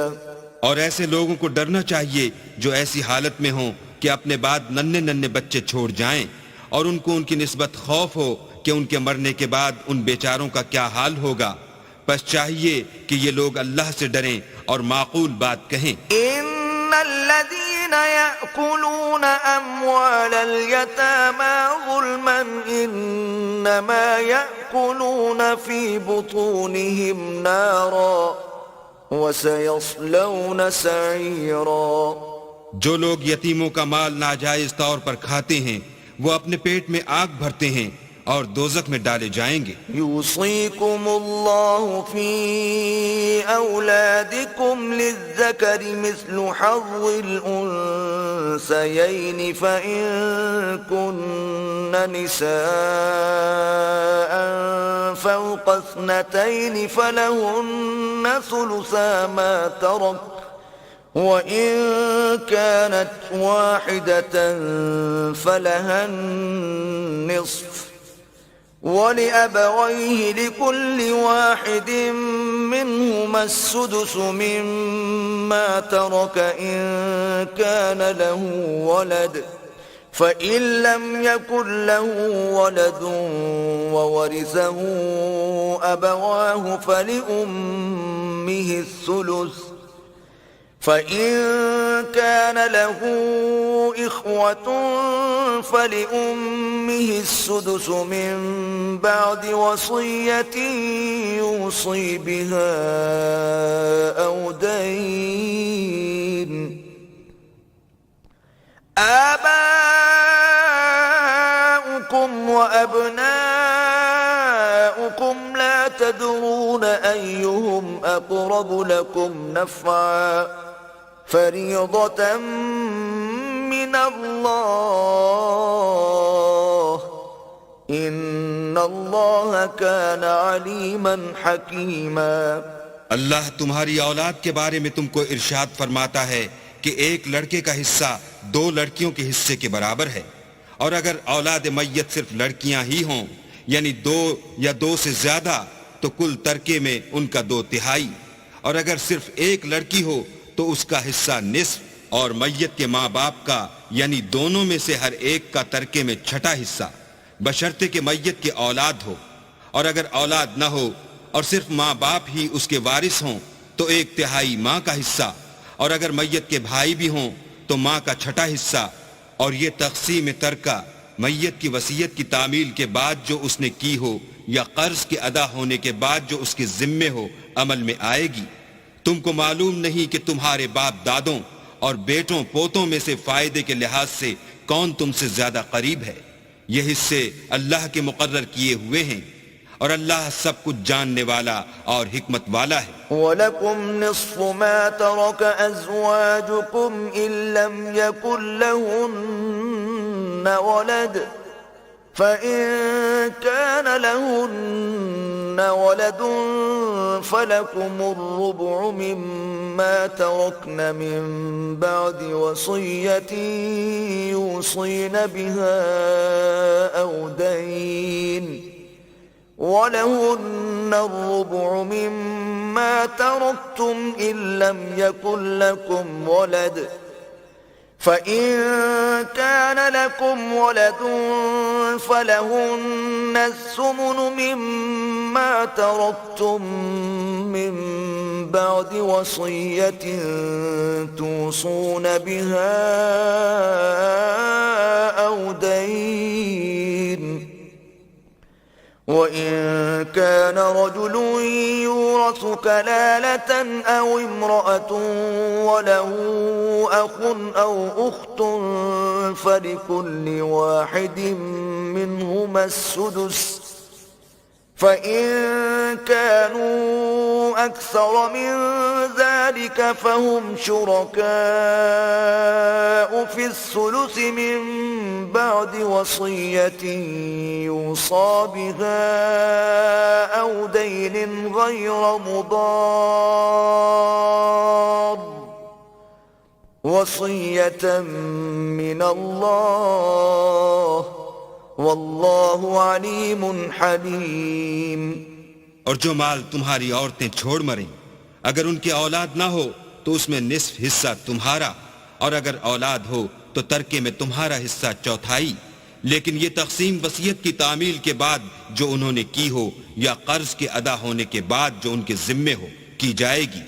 اور ایسے لوگوں کو ڈرنا چاہیے جو ایسی حالت میں ہوں کہ اپنے بعد ننھے بچے چھوڑ جائیں اور ان کو ان کی نسبت خوف ہو کہ ان کے مرنے کے بعد ان بیچاروں کا کیا حال ہوگا. پس چاہیے کہ یہ لوگ اللہ سے ڈریں اور معقول بات کہیں. ان الذين يأكلون اموال اليتامى ظلما انما يأكلون في بطونهم نارا وسيصلون سعيرا. جو لوگ یتیموں کا مال ناجائز طور پر کھاتے ہیں وہ اپنے پیٹ میں آگ بھرتے ہیں اور دوزخ میں ڈالے جائیں گے. یوصیکم اللہ فی اولادکم للذکر مثل حظ الانثیین فإن کن نساء فوق اثنتین فلہن ثلثا ما ترک وإن كانت واحدة فلها النصف ولأبويه لكل واحد منهما السدس مما ترك إن كان له ولد فإن لم يكن له ولد وورثه أبواه فلأمه الثلث فإن كان له إخوة فلأمه السدس من بعد وصية يوصي بها أو دين آباؤكم وأبناؤكم لا تدرون أيهم أقرب لكم نفعا فريضة من الله إن الله كان عليما حكيما. اللہ تمہاری اولاد کے بارے میں تم کو ارشاد فرماتا ہے کہ ایک لڑکے کا حصہ دو لڑکیوں کے حصے کے برابر ہے، اور اگر اولاد میت صرف لڑکیاں ہی ہوں یعنی دو یا دو سے زیادہ تو کل ترکے میں ان کا 2/3، اور اگر صرف ایک لڑکی ہو تو اس کا حصہ نصف، اور میت کے ماں باپ کا یعنی دونوں میں سے ہر ایک کا ترکے میں 6واں حصہ، بشرطے کہ میت کے اولاد ہو، اور اگر اولاد نہ ہو اور صرف ماں باپ ہی اس کے وارث ہوں تو 1/3 ماں کا حصہ، اور اگر میت کے بھائی بھی ہوں تو ماں کا 6واں حصہ. اور یہ تقسیم ترکہ میت کی وصیت کی تعمیل کے بعد جو اس نے کی ہو یا قرض کے ادا ہونے کے بعد جو اس کے ذمے ہو عمل میں آئے گی. تم کو معلوم نہیں کہ تمہارے باپ دادوں اور بیٹوں پوتوں میں سے فائدے کے لحاظ سے کون تم سے زیادہ قریب ہے. یہ حصے اللہ کے مقرر کیے ہوئے ہیں، اور اللہ سب کچھ جاننے والا اور حکمت والا ہے. وَلَكُمْ نِصْفُ مَا تَرَكَ أَزْوَاجُكُمْ إِن لَّمْ يَكُن لَّهُنَّ وَلَدٌ فَإِن كَانَ لَهُنَّ وَلَدٌ فَلَكُمُ الرُّبُعُ مِمَّا تَرَكْنَ مِن بَعْدِ وَصِيَّةٍ يُوصِينَ بِهَا أَوْ دَيْنٍ وَلَهُنَّ الرُّبُعُ مِمَّا تَرَكْتُمْ إِن لَّمْ يَكُن لَّكُمْ وَلَدٌ فَإِن كَانَ لَكُمْ وَلَدٌ فَلَهُنَّ الثُّمُنُ مِمَّا تَرَكْتُم مِّن بَعْدِ وَصِيَّةٍ تُوصُونَ بِهَا أَوْ دَيْنٍ. وَإِن كَانَ رَجُلٌ يُورَثُ كَلَالَةً أَوْ امْرَأَةٌ وَلَهُ أَخٌ أَوْ أُخْتٌ فَلِكُلِّ واحد منهما السُّدُسُ فَإِن كَانُوا أَكْثَرَ مِن ذَلِكَ فَهُمْ شُرَكَاءُ فِي الثُّلُثِ مِن بَعْدِ وَصِيَّةٍ يُوصَى بِهَا أَوْ دَيْنٍ غَيْرَ مُضَارٍّ وَصِيَّةً مِّنَ اللَّهِ واللہ علیم حلیم. اور جو مال تمہاری عورتیں چھوڑ مریں اگر ان کی اولاد نہ ہو تو اس میں نصف حصہ تمہارا، اور اگر اولاد ہو تو ترکے میں تمہارا حصہ 1/4. لیکن یہ تقسیم وصیت کی تعمیل کے بعد جو انہوں نے کی ہو یا قرض کے ادا ہونے کے بعد جو ان کے ذمے ہو کی جائے گی.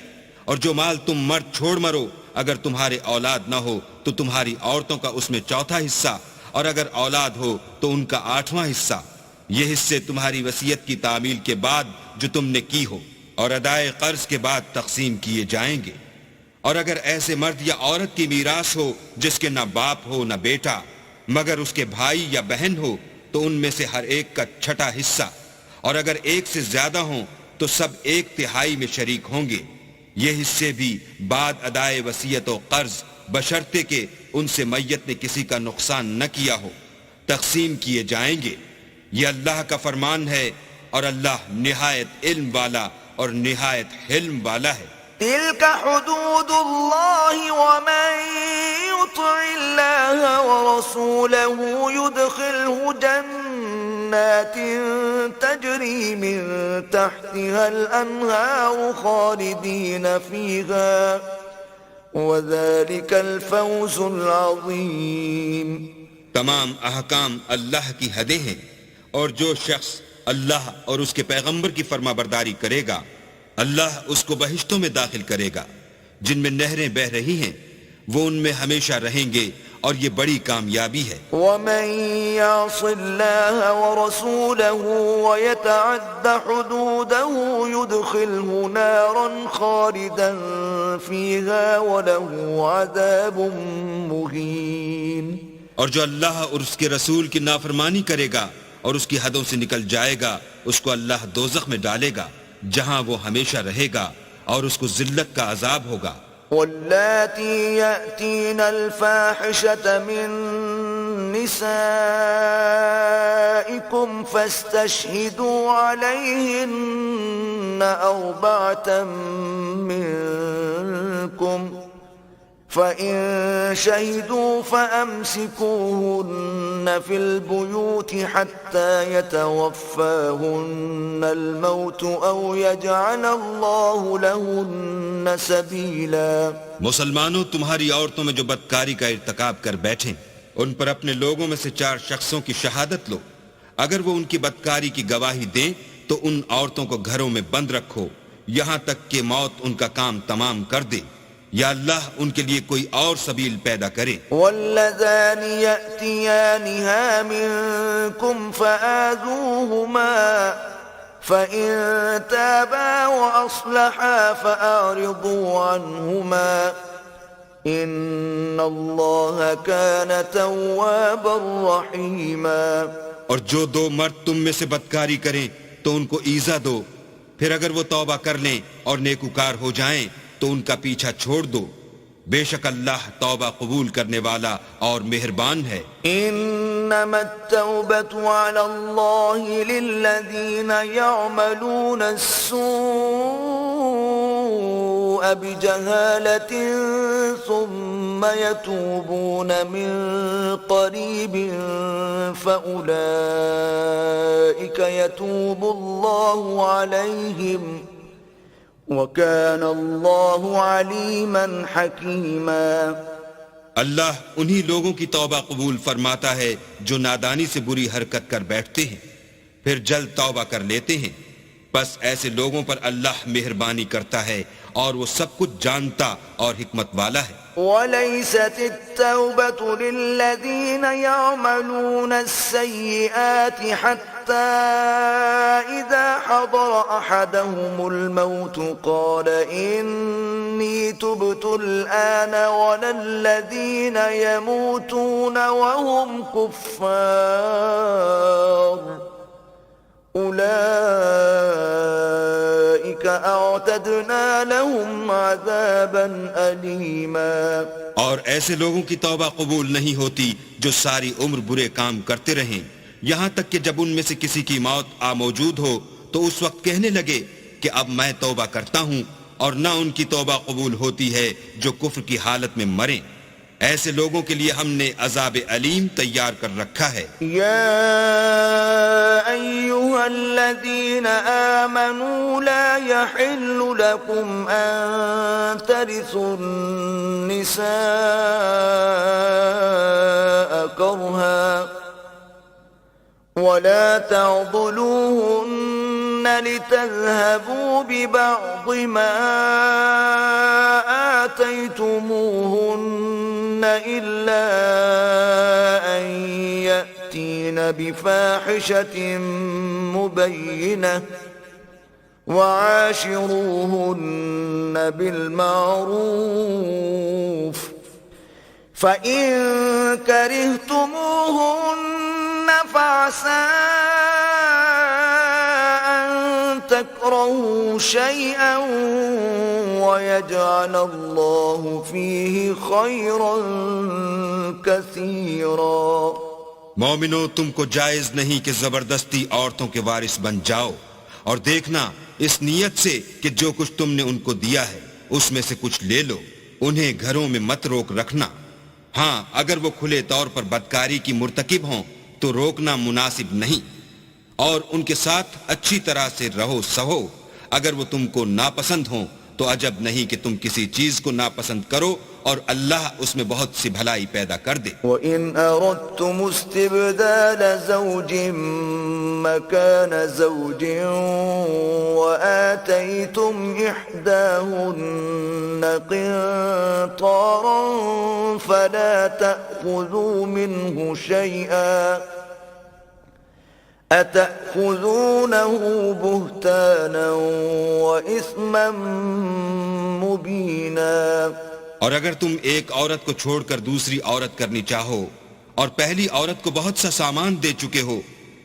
اور جو مال تم مرد چھوڑ مرو اگر تمہارے اولاد نہ ہو تو تمہاری عورتوں کا اس میں 1/4 حصہ، اور اگر اولاد ہو تو ان کا 8واں حصہ. یہ حصے تمہاری وصیت کی تعمیل کے بعد جو تم نے کی ہو اور ادائے قرض کے بعد تقسیم کیے جائیں گے. اور اگر ایسے مرد یا عورت کی میراث ہو جس کے نہ باپ ہو نہ بیٹا مگر اس کے بھائی یا بہن ہو تو ان میں سے ہر ایک کا 6واں حصہ، اور اگر ایک سے زیادہ ہوں تو سب 1/3 میں شریک ہوں گے. یہ حصے بھی بعد ادائے وصیت و قرض بشرطے کہ ان سے میت نے کسی کا نقصان نہ کیا ہو تقسیم کیے جائیں گے. یہ اللہ کا فرمان ہے، اور اللہ نہایت علم والا اور نہایت حلم والا ہے. تلك حدود الله ومن يطع الله ورسوله يدخله جنات تجري من تحتها الأنهار خالدين فيها وذلك الفوز العظيم. تمام احکام اللہ کی حدیں ہیں، اور جو شخص اللہ اور اس کے پیغمبر کی فرما برداری کرے گا اللہ اس کو بہشتوں میں داخل کرے گا جن میں نہریں بہہ رہی ہیں، وہ ان میں ہمیشہ رہیں گے، اور یہ بڑی کامیابی ہے. ومن يعص الله ورسوله ويتعد حدوده يدخله نارا خالدا فيها وله عذاب مهين. اور جو اللہ اور اس کے رسول کی نافرمانی کرے گا اور اس کی حدوں سے نکل جائے گا، اس کو اللہ دوزخ میں ڈالے گا جہاں وہ ہمیشہ رہے گا، اور اس کو ذلت کا عذاب ہوگا. واللاتي يأتين الفاحشة من نسائكم فاستشهدوا عليهن 4 منكم فإن شهدوا فأمسكوهن في البيوت حتى يتوفاهن الموت أو يجعل الله لهن سبيلا. مسلمانوں، تمہاری عورتوں میں جو بدکاری کا ارتکاب کر بیٹھیں ان پر اپنے لوگوں میں سے 4 شخصوں کی شہادت لو. اگر وہ ان کی بدکاری کی گواہی دیں تو ان عورتوں کو گھروں میں بند رکھو یہاں تک کہ موت ان کا کام تمام کر دے، یا اللہ ان کے لیے کوئی اور سبیل پیدا کرے. واللذان يأتيانها منكم فآذوهما فإن تابا وأصلحا فأعرضوا عنهما إن الله كان توابا رحيما. اور جو 2 مرد تم میں سے بدکاری کریں تو ان کو ایذا دو، پھر اگر وہ توبہ کر لیں اور نیکوکار ہو جائیں تو ان کا پیچھا چھوڑ دو، بے شک اللہ توبہ قبول کرنے والا اور مہربان ہے. انما التوبة على الله للذين يعملون السوء بجهالة ثم يتوبون من قريب فأولئك يتوب الله عليهم وَكَانَ اللَّهُ عَلِيمًا حَكِيمًا. اللہ انہی لوگوں کی توبہ قبول فرماتا ہے جو نادانی سے بری حرکت کر بیٹھتے ہیں پھر جلد توبہ کر لیتے ہیں، بس ایسے لوگوں پر اللہ مہربانی کرتا ہے اور وہ سب کچھ جانتا اور حکمت والا ہے. وَلَيْسَتِ التَّوْبَةُ لِلَّذِينَ يَعْمَلُونَ السَّيِّئَاتِ حَتَّى إِذَا حَضَرَ أَحَدَهُمُ الْمَوْتُ قَالَ إِنِّي تُبْتُ الْآنَ وَلَا الَّذِينَ يَمُوتُونَ وَهُمْ كُفَّارٌ أُولَئِكَ أَعْتَدْنَا لَهُمْ عَذَابًا أَلِيمًا. اور ایسے لوگوں کی توبہ قبول نہیں ہوتی جو ساری عمر برے کام کرتے رہیں، یہاں تک کہ جب ان میں سے کسی کی موت آ موجود ہو تو اس وقت کہنے لگے کہ اب میں توبہ کرتا ہوں، اور نہ ان کی توبہ قبول ہوتی ہے جو کفر کی حالت میں مریں. ایسے لوگوں کے لیے ہم نے عذاب علیم تیار کر رکھا ہے. يا أيها الذين آمنوا لا يحل لكم أن ترثوا النساء كرها ولا تعضلوهن لتذهبوا ببعض ما آتيتموهن إلا أن يأتين بفاحشة مبينة وعاشروهن بالمعروف فإن كرهتموهن فعسى أن تكرهوا شيئا ويجعل الله فيه خيرا كثيرا. مومنو، تم کو جائز نہیں کہ زبردستی عورتوں کے وارث بن جاؤ، اور دیکھنا اس نیت سے کہ جو کچھ تم نے ان کو دیا ہے اس میں سے کچھ لے لو، انہیں گھروں میں مت روک رکھنا۔ ہاں اگر وہ کھلے طور پر بدکاری کی مرتکب ہوں تو روکنا مناسب نہیں، اور ان کے ساتھ اچھی طرح سے رہو سہو۔ اگر وہ تم کو ناپسند ہوں تو عجب نہیں کہ تم کسی چیز کو ناپسند کرو اور اللہ اس میں بہت سی بھلائی پیدا کر دے۔ وَإِنْ أَرَدْتُمُ اسْتِبْدَالَ زَوْجٍ مَكَانَ زَوْجٍ وَآتَيْتُمْ إِحْدَاهُنَّ قِنطَارًا فَلَا تَأْخُذُوا مِنْهُ شَيْئًا أَتَأْخُذُونَهُ بُهْتَانًا وَإِثْمًا مُبِينًا۔ اور اگر تم ایک عورت کو چھوڑ کر دوسری عورت کرنی چاہو اور پہلی عورت کو بہت سا سامان دے چکے ہو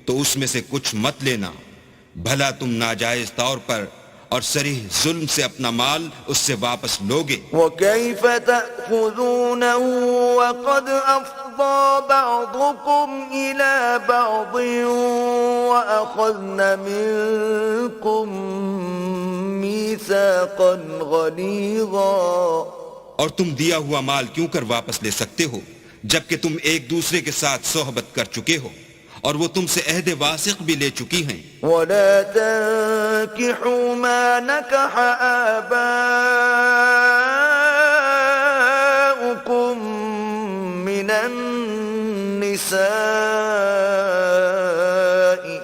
تو اس میں سے کچھ مت لینا، بھلا تم ناجائز طور پر اور صریح ظلم سے اپنا مال اس سے واپس لوگے۔ وَكَيْفَ تَأْخُذُونَهُ وَقَدْ أَفْضَىٰ بَعْضُكُمْ إِلَىٰ بَعْضٍ وَأَخَذْنَ مِنكُم مِّيثَاقًا غَلِيظًا۔ اور تم دیا ہوا مال کیوں کر واپس لے سکتے ہو جبکہ تم ایک دوسرے کے ساتھ صحبت کر چکے ہو اور وہ تم سے عہد واثق بھی لے چکی ہیں۔ وَلَا تَنكِحُوا مَا نَكَحَ آبَاؤُكُم مِّنَ النِّسَاءِ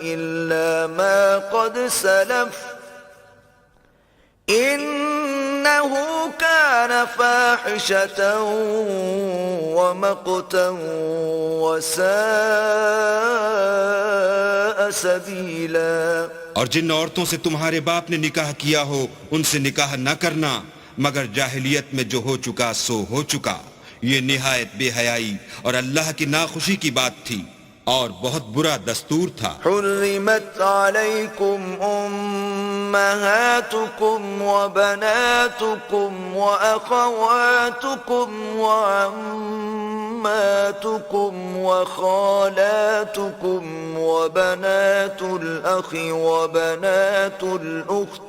إِلَّا مَا قَدْ سَلَفَ إِنَّهُ كَانَ فَاحِشَةً وَمَقْتًا وَسَاءَ سَبِيلًا۔ اور جن عورتوں سے تمہارے باپ نے نکاح کیا ہو ان سے نکاح نہ کرنا مگر جاہلیت میں جو ہو چکا سو ہو چکا، یہ نہایت بے حیائی اور اللہ کی ناخوشی کی بات تھی اور بہت برا دستور تھا۔ حرمت علیکم امہاتکم وبناتکم واخواتکم وعماتکم وخالاتکم وبنات الاخ وبنات الاخت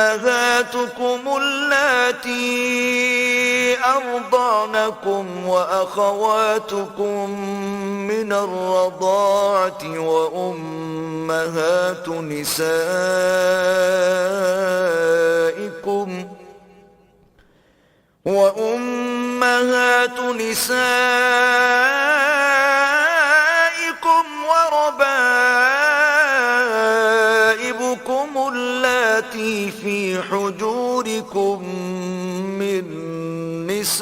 وأمهاتكم اللاتي أرضعنكم وأخواتكم من الرضاعة وأمهات نسائكم وربائبكم اللاتي في حجوركم من نسائكم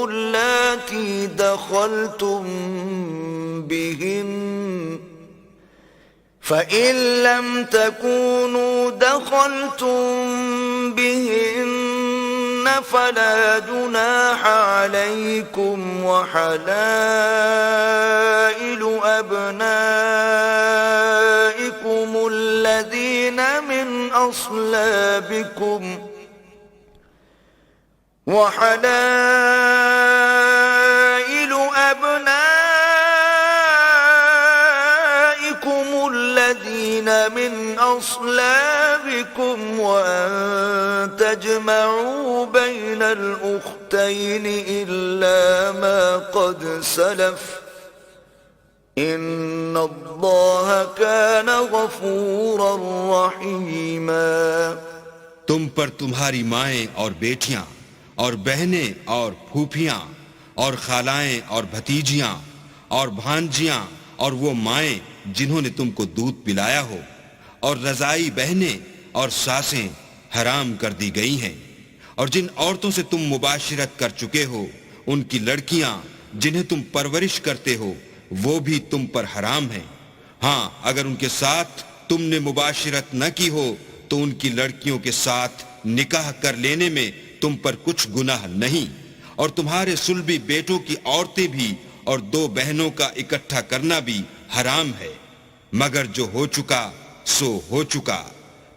اللاتي دخلتم بهن فإن لم تكونوا دخلتم بهن فلا جناح عليكم وحلائل أبنائكم الذين من أصلابكم وأن تجمعوا بين الأختين إلا ما قد سلف إن الله كان غفورا رحيما۔ تم پر تمہاری مائیں اور بیٹیاں اور بہنیں اور پھوپھیاں اور خالائیں اور بھتیجیاں اور بھانجیاں اور وہ مائیں جنہوں نے تم کو دودھ پلایا ہو اور رضائی بہنیں اور ساسیں حرام کر دی گئی ہیں، اور جن عورتوں سے تم مباشرت کر چکے ہو ان کی لڑکیاں جنہیں تم پرورش کرتے ہو وہ بھی تم پر حرام ہیں۔ ہاں اگر ان کے ساتھ تم نے مباشرت نہ کی ہو تو ان کی لڑکیوں کے ساتھ نکاح کر لینے میں تم پر کچھ گناہ نہیں، اور تمہارے صلبی بیٹوں کی عورتیں بھی اور دو بہنوں کا اکٹھا کرنا بھی حرام ہے، مگر جو ہو چکا سو ہو چکا،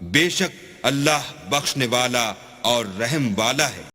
بے شک اللہ بخشنے والا اور رحم والا ہے۔